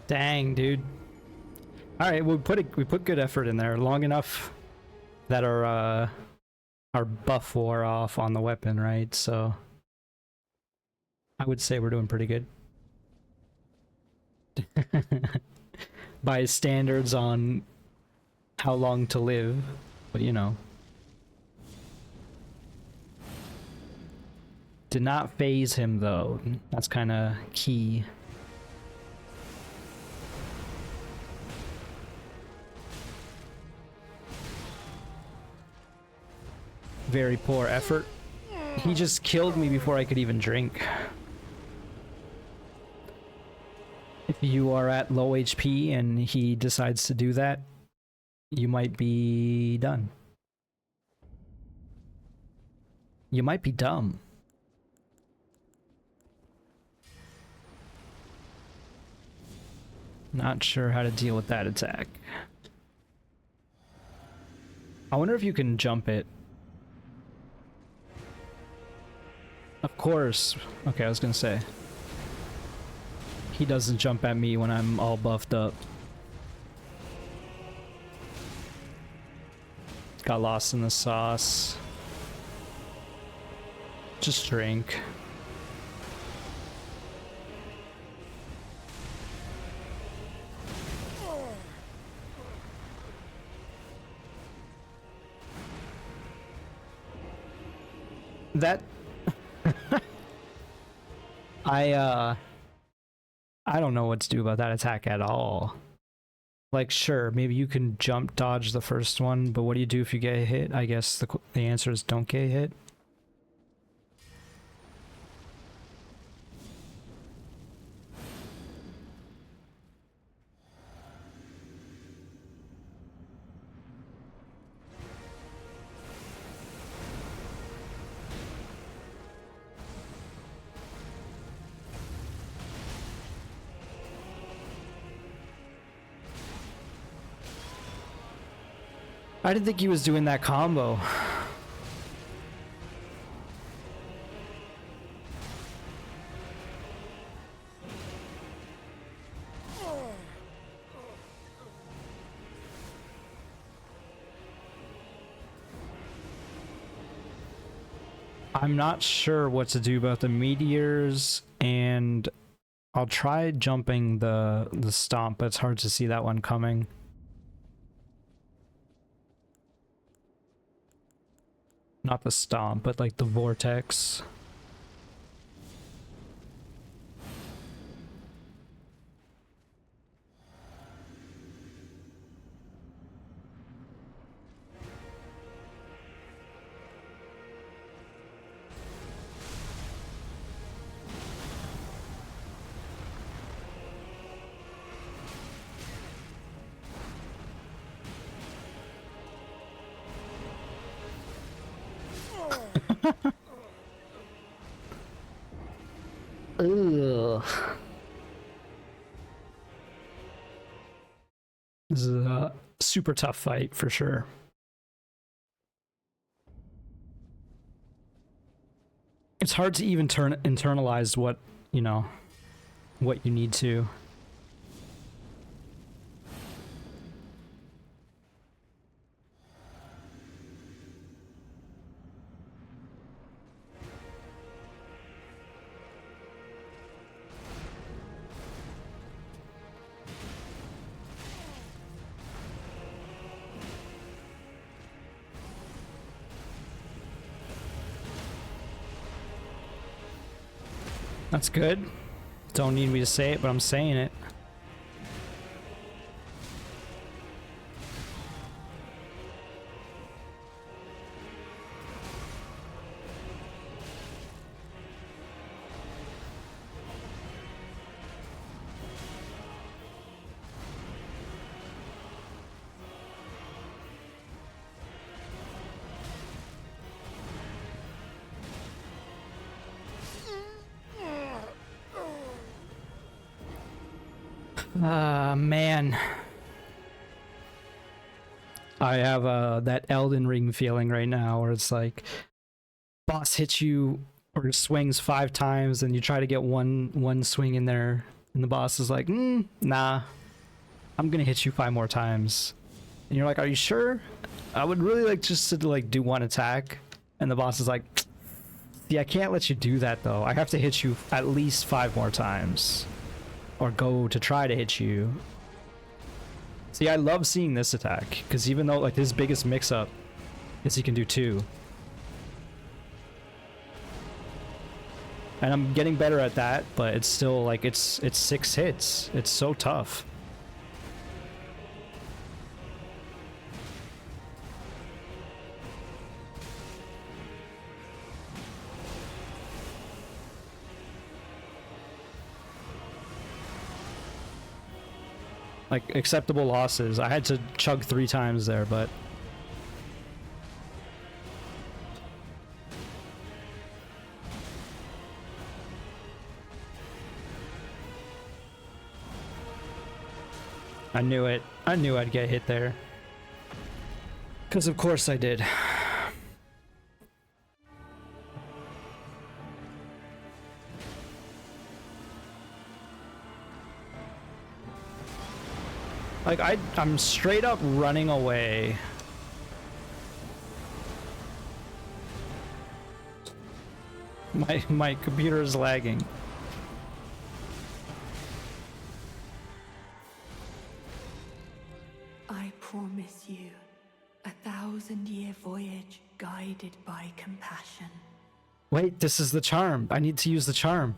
Dang, dude. All right, we put good effort in there, long enough that our buff wore off on the weapon, right? So I would say we're doing pretty good. By standards on how long to live, but you know. Did not phase him though. That's kind of key. Very poor effort. He just killed me before I could even drink. If you are at low HP and he decides to do that, you might be done. You might be dumb. Not sure how to deal with that attack. I wonder if you can jump it. Of course. Okay, I was gonna say. He doesn't jump at me when I'm all buffed up. Got lost in the sauce. Just drink. I don't know what to do about that attack at all. Like, sure, maybe you can jump dodge the first one, but what do you do if you get hit? I guess the answer is don't get hit. I didn't think he was doing that combo. I'm not sure what to do about the meteors, and I'll try jumping the stomp, but it's hard to see that one coming. Not the stomp, but like the vortex. Ugh. This is a super tough fight for sure. It's hard to even internalize what, you know, what you need to. That's good. Don't need me to say it, but I'm saying it. Man. I have that Elden Ring feeling right now where it's like boss hits you or swings 5 times and you try to get one swing in there and the boss is like, nah, I'm gonna hit you 5 more times. And you're like, are you sure? I would really like just to like do one attack. And the boss is like, see, I can't let you do that though. I have to hit you at least 5 more times. Or go to try to hit you. See, I love seeing this attack, because even though like his biggest mix-up is he can do 2. And I'm getting better at that, but it's still like it's 6 hits. It's so tough. Like, acceptable losses. I had to chug 3 times there, but... I knew it. I knew I'd get hit there. Because of course I did. Like, I'm straight up running away. My computer is lagging. I promise you, 1,000-year voyage guided by compassion. Wait, this is the charm. I need to use the charm.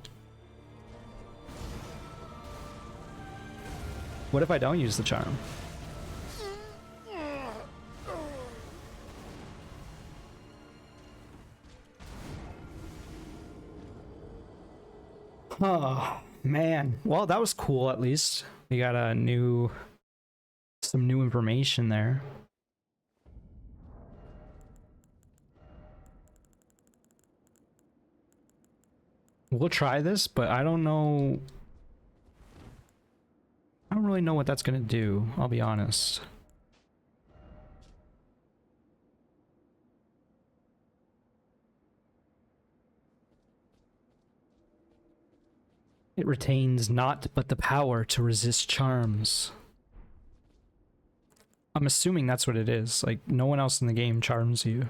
What if I don't use the charm? Oh, man. Well, that was cool at least. We got some new information there. We'll try this, but I don't know. I don't really know what that's gonna do, I'll be honest. It retains naught but the power to resist charms. I'm assuming that's what it is. Like, no one else in the game charms you.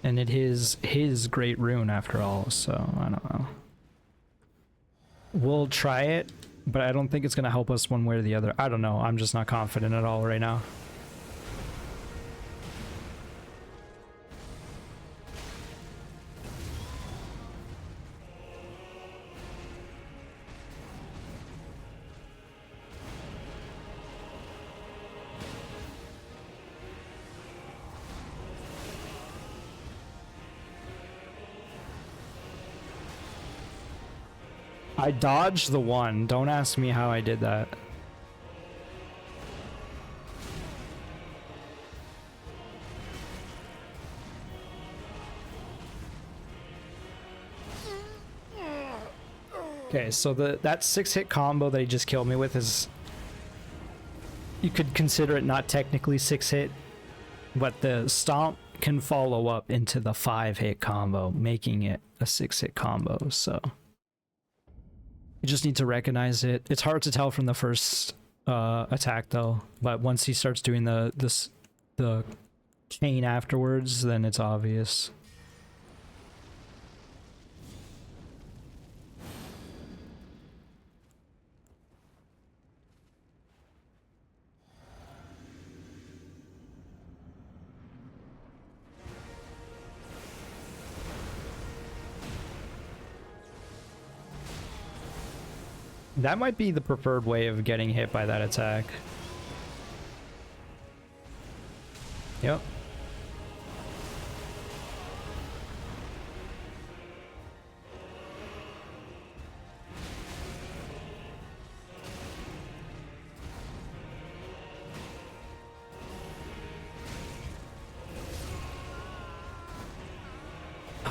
And it is his great rune after all, so I don't know. We'll try it, but I don't think it's gonna help us one way or the other. I don't know. I'm just not confident at all right now. I dodged the one. Don't ask me how I did that. Okay, so that 6-hit combo that he just killed me with is... You could consider it not technically 6-hit, but the stomp can follow up into the 5-hit combo, making it a 6-hit combo, so... You just need to recognize it. It's hard to tell from the first attack though, but once he starts doing the chain afterwards, then it's obvious. That might be the preferred way of getting hit by that attack. Yep.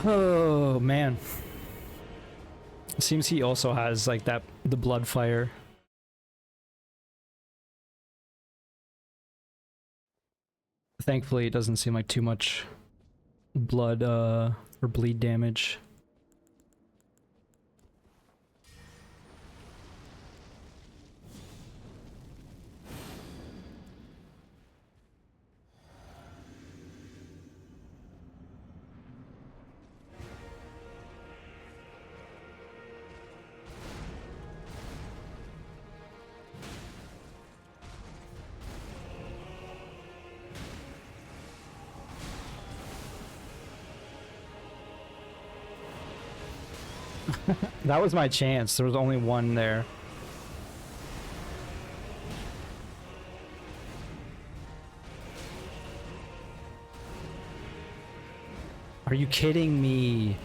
Oh, man. It seems he also has like the blood fire. Thankfully, it doesn't seem like too much blood or bleed damage. That was my chance. There was only one there. Are you kidding me?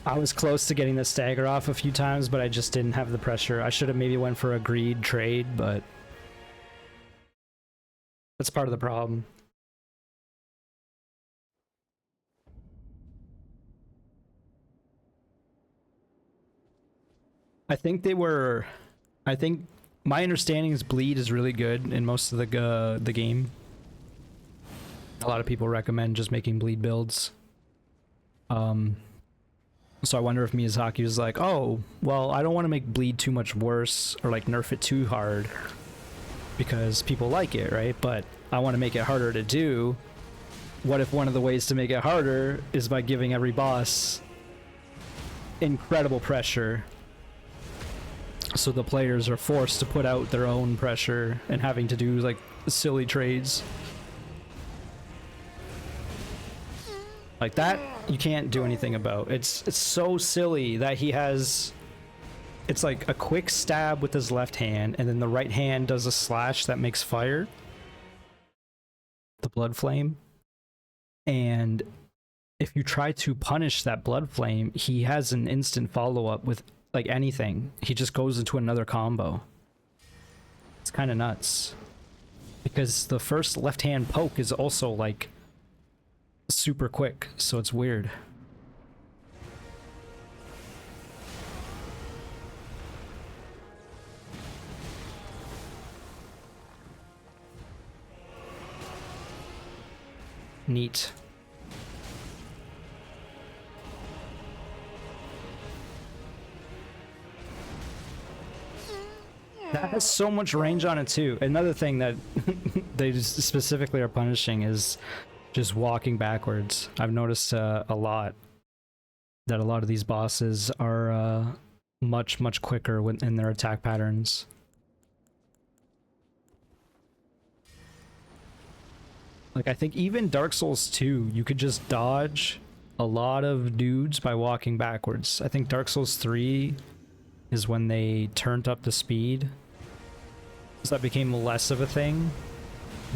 I was close to getting the stagger off a few times, but I just didn't have the pressure. I should have maybe went for a greed trade, but that's part of the problem. I think my understanding is bleed is really good in most of the game. A lot of people recommend just making bleed builds. So I wonder if Miyazaki was like, oh, well, I don't want to make bleed too much worse or like nerf it too hard because people like it, right? But I want to make it harder to do. What if one of the ways to make it harder is by giving every boss incredible pressure, so the players are forced to put out their own pressure and having to do like silly trades like that? You can't do anything about. It's so silly that he has, it's like a quick stab with his left hand and then the right hand does a slash that makes fire, the blood flame. And if you try to punish that blood flame, he has an instant follow-up with like anything. He just goes into another combo. It's kind of nuts because the first left hand poke is also like super quick, so it's weird. Neat. That has so much range on it too. Another thing that they just specifically are punishing is just walking backwards. I've noticed a lot that a lot of these bosses are much quicker in their attack patterns. Like I think even Dark Souls 2, you could just dodge a lot of dudes by walking backwards. I think Dark Souls 3 is when they turned up the speed, so that became less of a thing,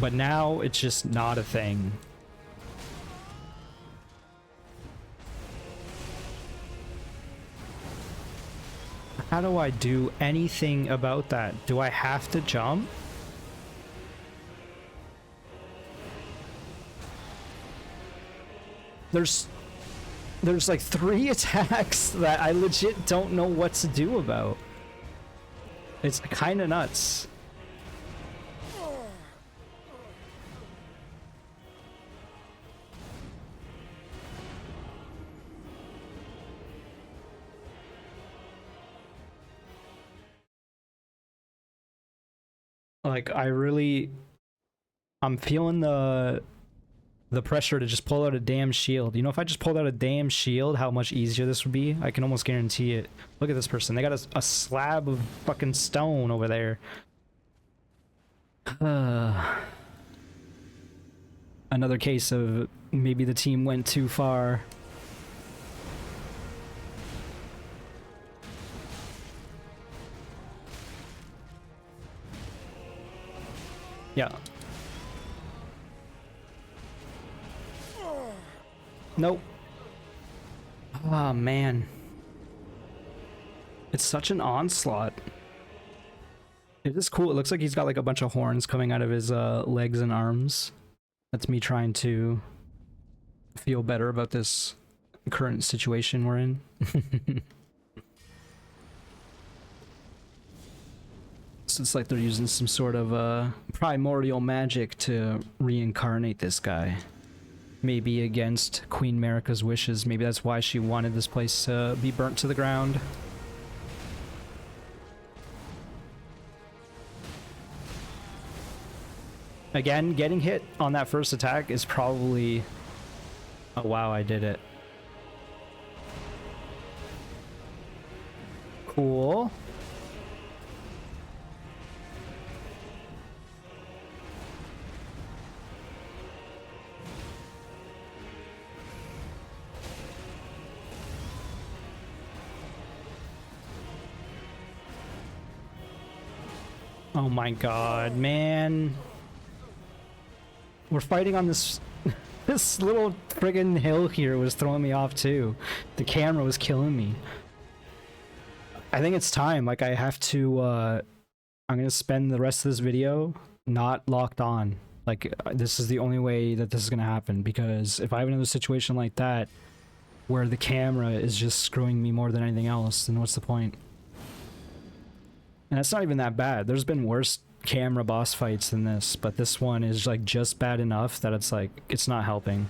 but now it's just not a thing. How do I do anything about that? Do I have to jump? There's like 3 attacks that I legit don't know what to do about. It's kind of nuts. Like I'm feeling the pressure to just pull out a damn shield. You know, if I just pulled out a damn shield, how much easier this would be. I can almost guarantee it. Look at this person. They got a slab of fucking stone over there. Another case of maybe the team went too far. Yeah. Nope. Oh man. It's such an onslaught. It is cool. It looks like he's got like a bunch of horns coming out of his legs and arms. That's me trying to feel better about this current situation we're in. So it's like they're using some sort of primordial magic to reincarnate this guy. Maybe against Queen Marika's wishes. Maybe that's why she wanted this place to be burnt to the ground. Again, getting hit on that first attack is probably... Oh wow, I did it. Cool. Oh my god, man. We're fighting on this this little friggin' hill here was throwing me off too. The camera was killing me. I think it's time. Like I have to I'm gonna spend the rest of this video not locked on. Like this is the only way that this is gonna happen, because if I have another situation like that where the camera is just screwing me more than anything else, then what's the point? And it's not even that bad. There's been worse camera boss fights than this, but this one is like just bad enough that it's like, it's not helping.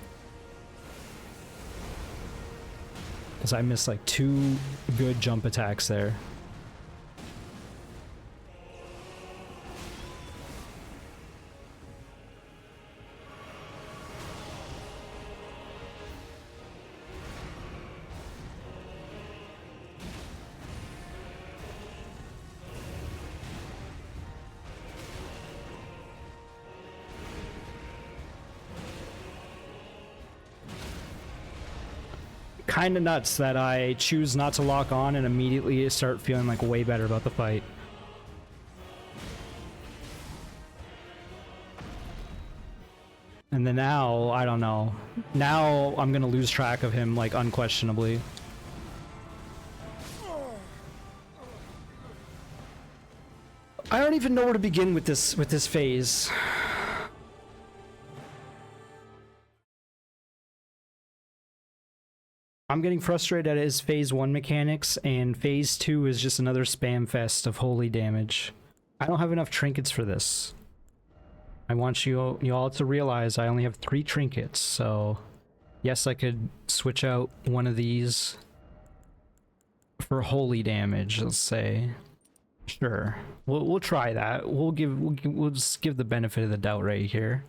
Because I missed like 2 good jump attacks there. Kind of nuts that I choose not to lock on and immediately start feeling like way better about the fight. And then now, I don't know. Now I'm gonna lose track of him like unquestionably. I don't even know where to begin with this phase. I'm getting frustrated at his phase 1 mechanics, and phase 2 is just another spam fest of holy damage. I don't have enough trinkets for this. I want you all to realize I only have 3 trinkets, so yes, I could switch out one of these for holy damage, let's say. Sure. We'll try that. We'll just give the benefit of the doubt right here.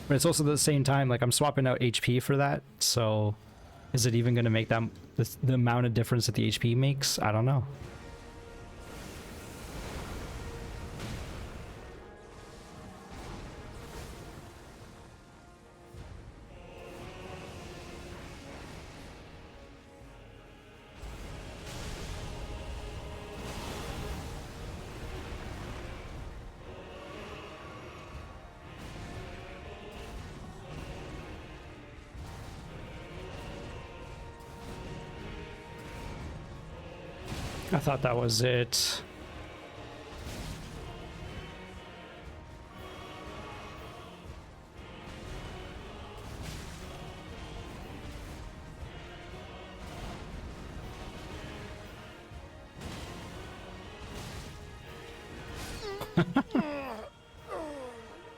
But it's also at the same time, like, I'm swapping out HP for that, so is it even going to make that the amount of difference that the HP makes? I don't know. I thought that was it.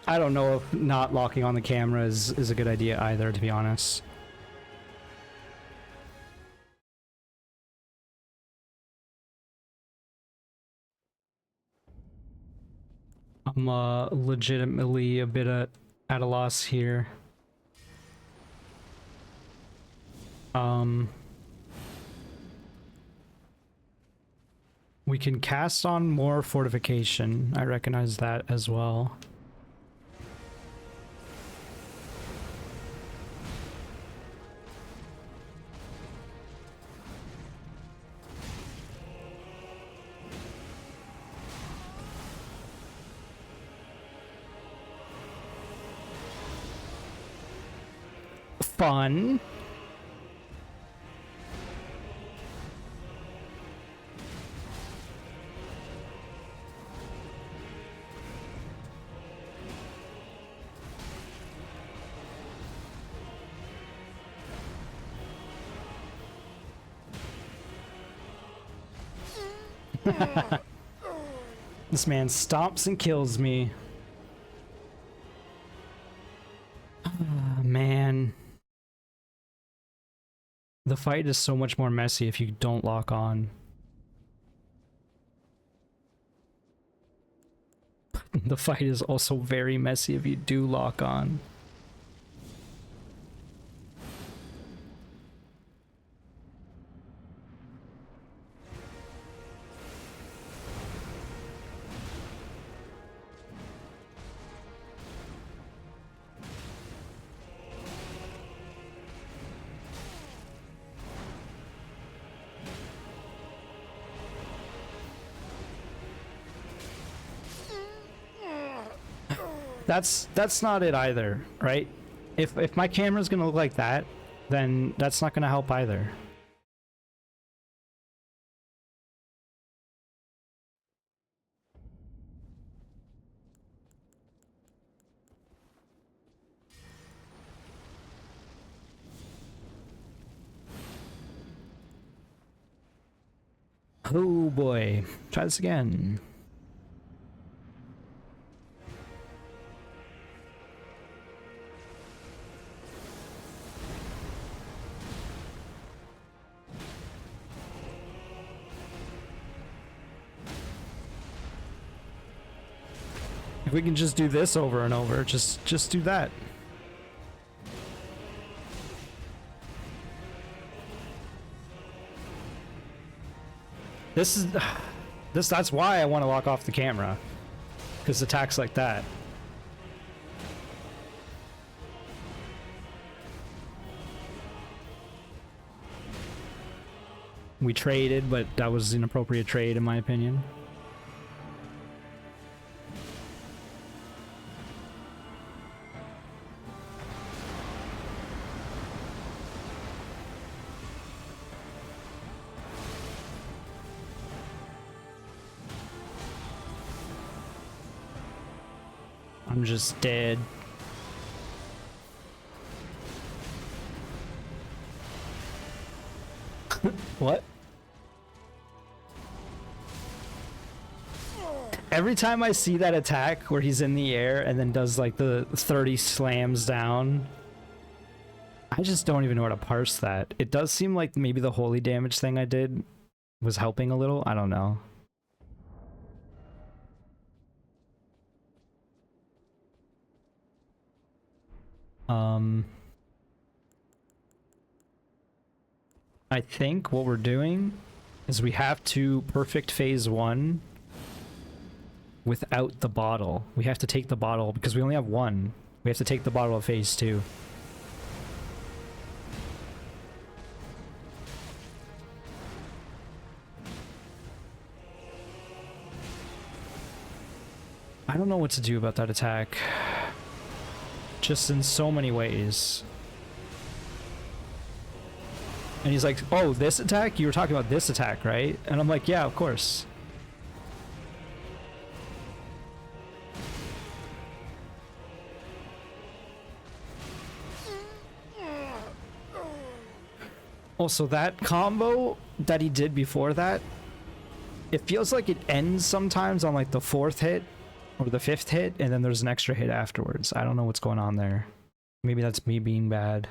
I don't know if not locking on the camera is a good idea either, to be honest. I'm legitimately a bit at a loss here. We can cast on more fortification. I recognize that as well. Fun. This man stomps and kills me. Man. The fight is so much more messy if you don't lock on. The fight is also very messy if you do lock on. That's not it either, right? If my camera's gonna look like that, then that's not gonna help either. Oh boy, try this again. If we can just do this over and over, just do that. This is that's why I want to lock off the camera. Because attacks like that. We traded, but that was an inappropriate trade in my opinion. I'm just dead. What? Every time I see that attack where he's in the air and then does like the 30 slams down, I just don't even know how to parse that. It does seem like maybe the holy damage thing I did was helping a little. I don't know. I think what we're doing is we have to perfect phase 1 without the bottle. We have to take the bottle because we only have one. We have to take the bottle of phase 2. I don't know what to do about that attack. Just in so many ways. And he's like, oh, this attack? You were talking about this attack, right? And I'm like, yeah, of course. Also, that combo that he did before that, it feels like it ends sometimes on like the 4th hit or the 5th hit, and then there's an extra hit afterwards. I don't know what's going on there. Maybe that's me being bad.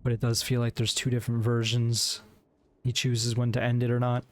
But it does feel like there's 2 different versions. He chooses when to end it or not.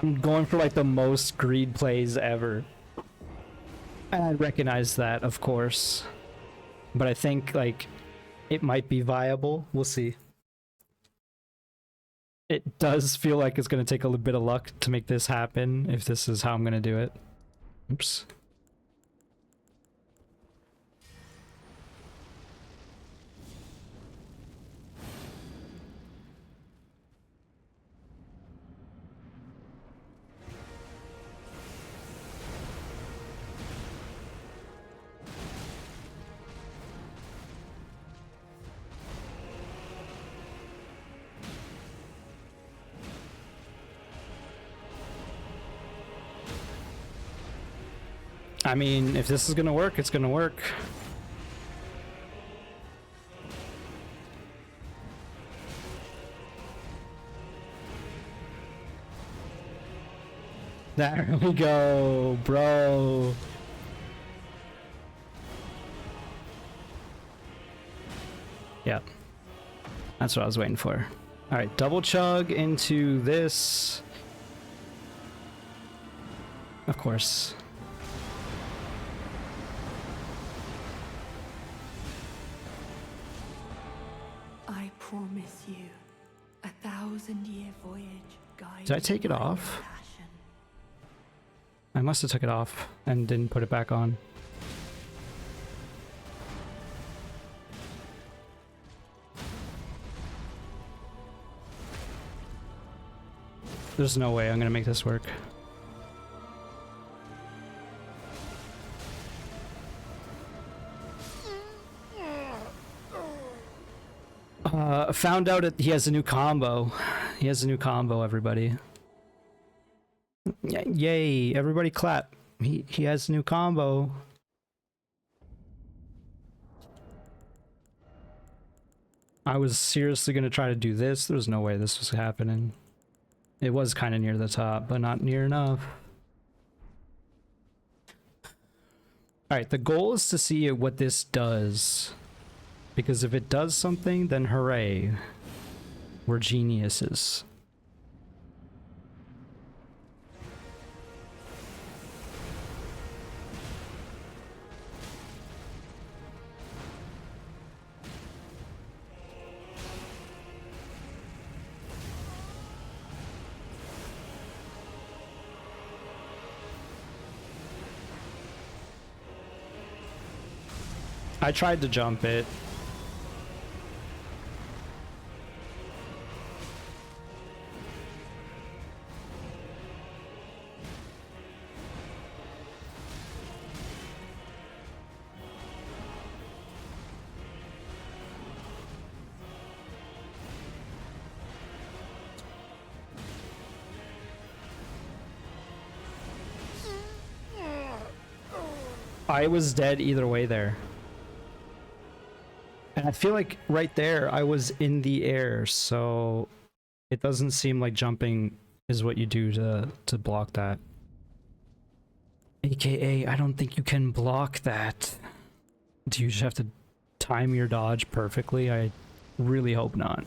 I'm going for like the most greed plays ever. And I recognize that, of course. But I think like it might be viable. We'll see. It does feel like it's going to take a little bit of luck to make this happen if this is how I'm going to do it. Oops. I mean, if this is gonna work, it's gonna work. There we go, bro. Yep. That's what I was waiting for. Alright, double chug into this. Of course. I promise you, 1,000-year voyage guided. Did I take it by off? passion. I must have took it off and didn't put it back on. There's no way I'm gonna make this work. Found out that he has a new combo. He has a new combo, everybody. Yay, everybody clap. He has a new combo. I was seriously gonna try to do this. There was no way this was happening. It was kind of near the top, but not near enough. Alright, the goal is to see what this does. Because if it does something, then hooray. We're geniuses. I tried to jump it. I was dead either way there. And I feel like right there I was in the air, so it doesn't seem like jumping is what you do to block that. AKA, I don't think you can block that. Do you just have to time your dodge perfectly? I really hope not.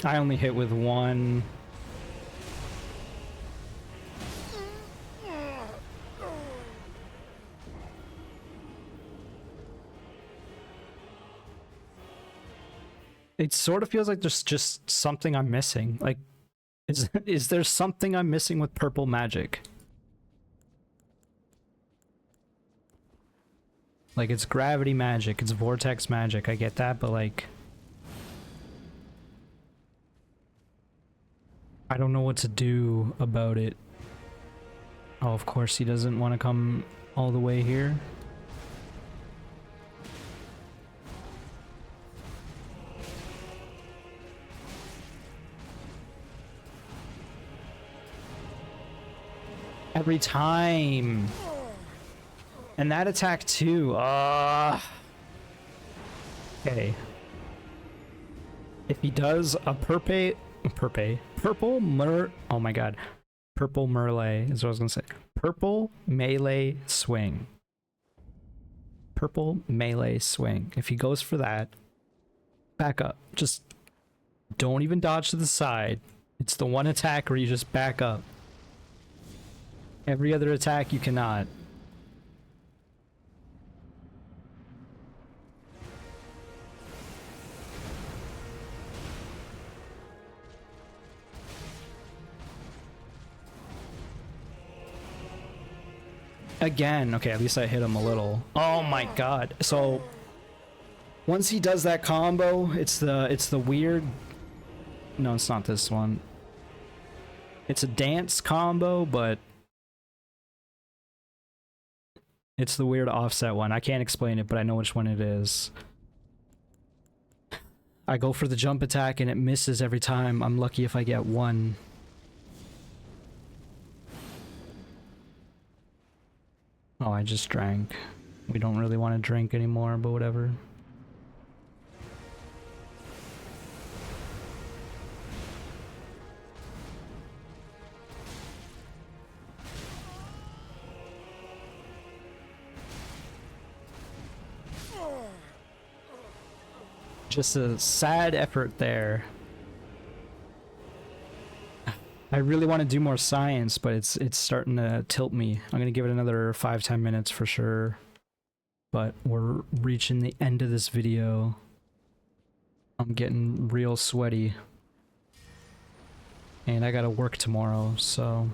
I only hit with one. It sort of feels like there's just something I'm missing. Like, is there something I'm missing with purple magic? Like, it's gravity magic, it's vortex magic, I get that, but like... I don't know what to do about it. Oh, of course he doesn't want to come all the way here. Every time. And that attack too. Okay. If he does a oh my god. Purple melee is what I was gonna say. Purple melee swing. Purple melee swing. If he goes for that, back up. Just don't even dodge to the side. It's the one attack where you just back up. Every other attack you cannot. Again, okay, at least I hit him a little. Oh my god. So once he does that combo, it's the weird... No, it's not this one. It's a dance combo, but it's the weird offset one. I can't explain it, but I know which one it is. I go for the jump attack and it misses every time. I'm lucky if I get one. Oh, I just drank. We don't really want to drink anymore, but whatever. Just a sad effort there. I really want to do more science, but it's starting to tilt me. I'm gonna give it another 5-10 minutes for sure. But we're reaching the end of this video. I'm getting real sweaty. And I gotta work tomorrow, so...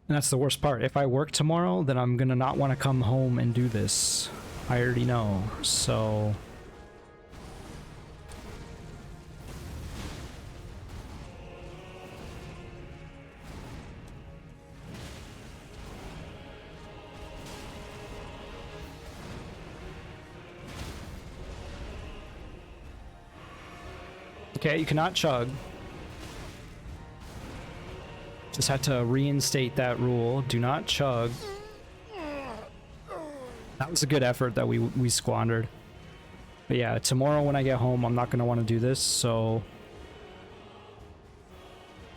And that's the worst part. If I work tomorrow, then I'm gonna not want to come home and do this. I already know, so... Okay, you cannot chug. Just had to reinstate that rule. Do not chug. That was a good effort that we squandered. But yeah, tomorrow when I get home, I'm not going to want to do this, so...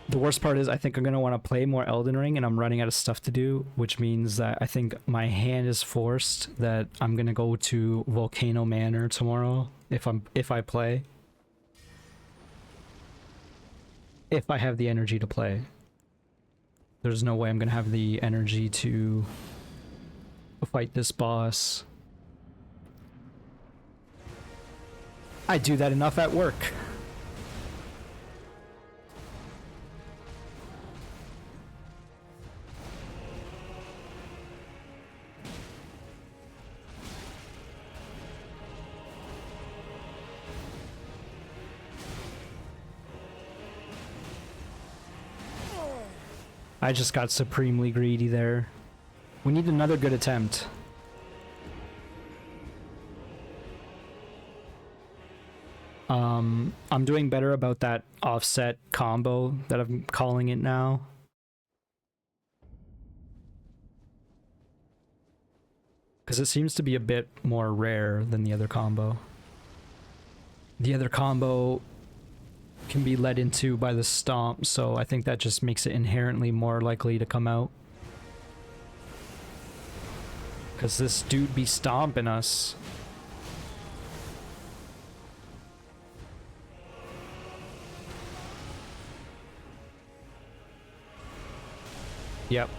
The worst part is I think I'm going to want to play more Elden Ring, and I'm running out of stuff to do, which means that I think my hand is forced that I'm going to go to Volcano Manor tomorrow if I play. If I have the energy to play. There's no way I'm gonna have the energy to fight this boss. I do that enough at work. I just got supremely greedy there. We need another good attempt. I'm doing better about that offset combo that I'm calling it now. Because it seems to be a bit more rare than the other combo. The other combo can be led into by the stomp, so I think that just makes it inherently more likely to come out. Because this dude be stomping us. Yep.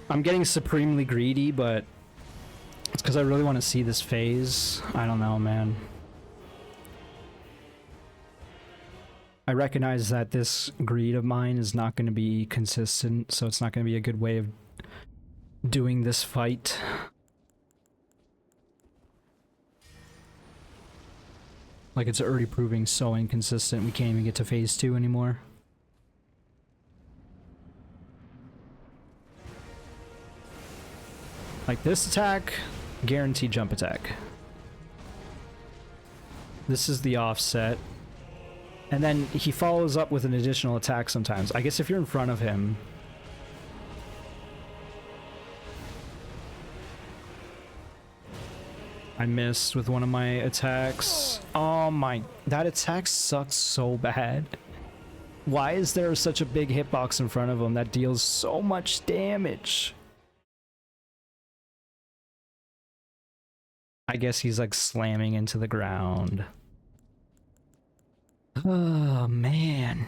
I'm getting supremely greedy, but it's because I really want to see this phase. I don't know, man. I recognize that this greed of mine is not going to be consistent, so it's not going to be a good way of doing this fight. Like, it's already proving so inconsistent, we can't even get to phase 2 anymore. Like this attack, guaranteed jump attack. This is the offset. And then he follows up with an additional attack sometimes. I guess if you're in front of him... I missed with one of my attacks. Oh my... That attack sucks so bad. Why is there such a big hitbox in front of him that deals so much damage? I guess he's like slamming into the ground. Oh, man.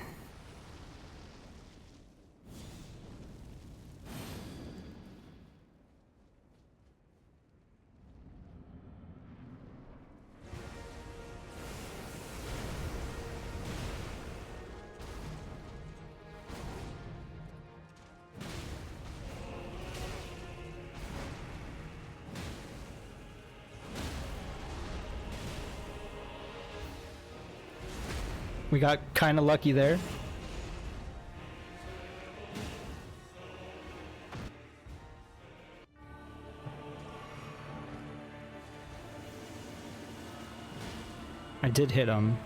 We got kind of lucky there. I did hit him.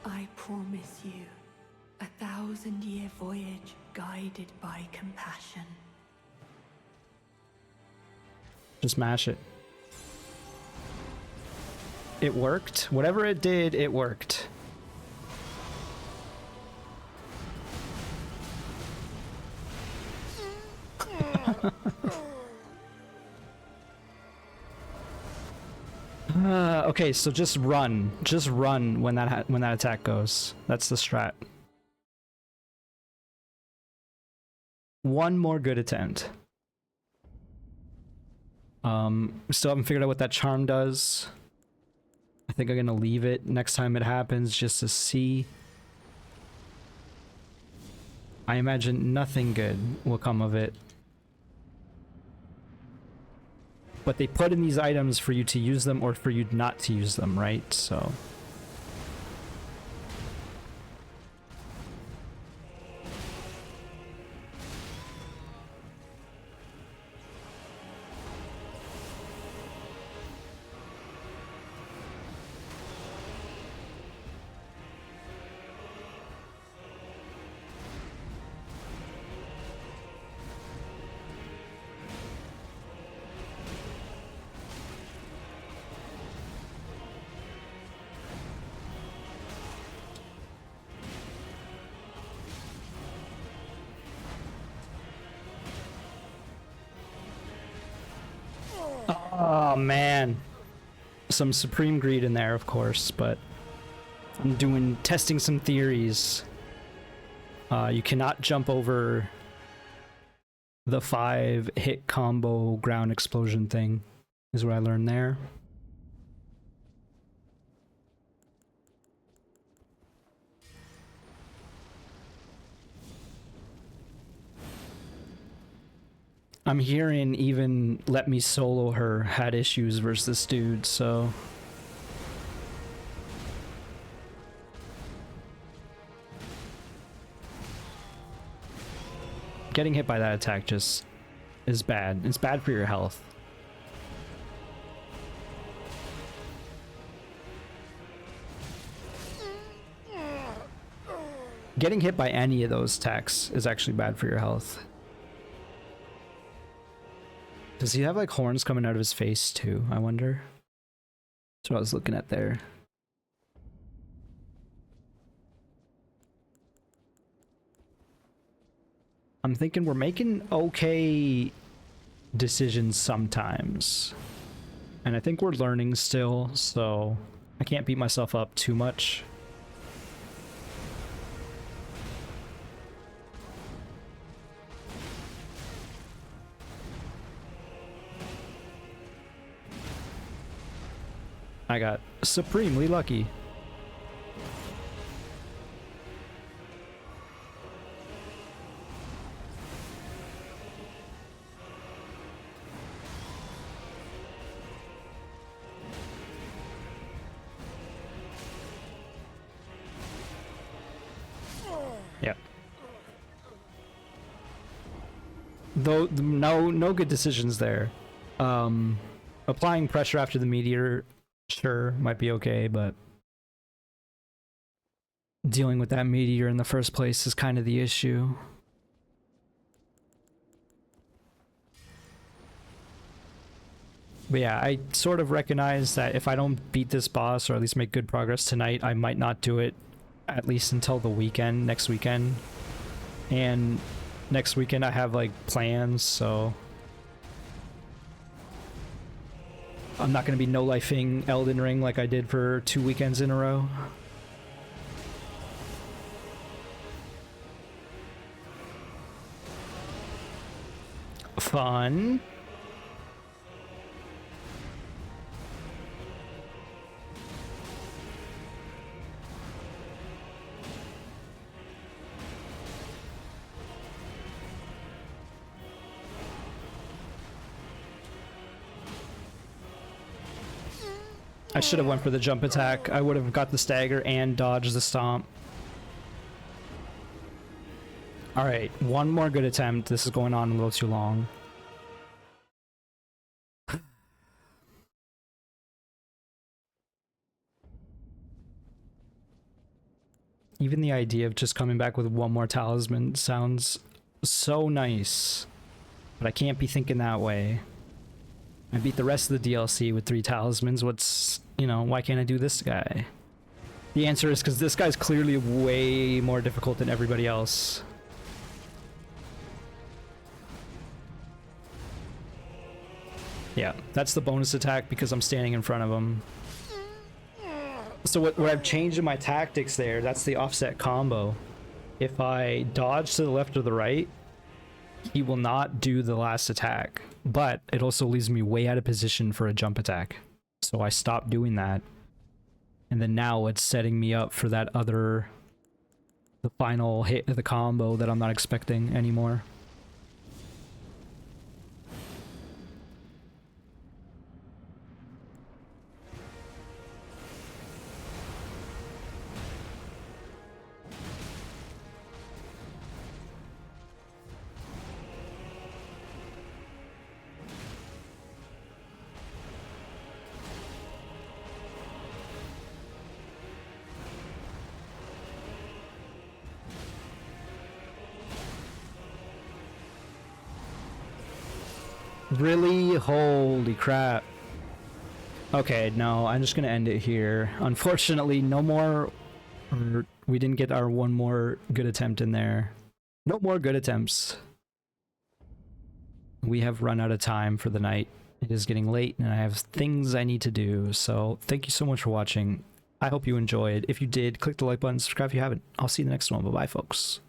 I promise you, 1,000-year voyage guided by compassion. Just mash it. It worked. Whatever it did, it worked. Okay, so just run. Just run when that attack goes. That's the strat. One more good attempt. Still haven't figured out what that charm does. I think I'm gonna leave it next time it happens just to see. I imagine nothing good will come of it. But they put in these items for you to use them or for you not to use them, right? So... Oh man, some supreme greed in there, of course, but I'm testing some theories. You cannot jump over the 5-hit combo ground explosion thing, is what I learned there. I'm hearing even Let Me Solo Her had issues versus this dude, so... Getting hit by that attack just is bad. It's bad for your health. Getting hit by any of those attacks is actually bad for your health. Does he have like horns coming out of his face too, I wonder? That's what I was looking at there. I'm thinking we're making okay decisions sometimes. And I think we're learning still, so I can't beat myself up too much. I got supremely lucky. Yep. Though no good decisions there. Applying pressure after the meteor, sure, might be okay, but dealing with that meteor in the first place is kind of the issue. But yeah, I sort of recognize that if I don't beat this boss, or at least make good progress tonight, I might not do it at least until the weekend, next weekend. And next weekend I have like plans, so I'm not going to be no-lifing Elden Ring like I did for 2 weekends in a row. Fun. I should have went for the jump attack. I would have got the stagger and dodged the stomp. Alright, one more good attempt. This is going on a little too long. Even the idea of just coming back with one more talisman sounds so nice. But I can't be thinking that way. I beat the rest of the DLC with 3 talismans. What's, you know, why can't I do this guy? The answer is because this guy's clearly way more difficult than everybody else. Yeah, that's the bonus attack because I'm standing in front of him. So what I've changed in my tactics there, that's the offset combo. If I dodge to the left or the right, he will not do the last attack, but it also leaves me way out of position for a jump attack. So I stopped doing that. And then now it's setting me up for that other, the final hit of the combo that I'm not expecting anymore. Really? Holy crap. Okay, no, I'm just gonna end it here. Unfortunately, no more... We didn't get our one more good attempt in there. No more good attempts. We have run out of time for the night. It is getting late and I have things I need to do. So thank you so much for watching. I hope you enjoyed. If you did, click the like button, subscribe if you haven't. I'll see you in the next one. Bye-bye, folks.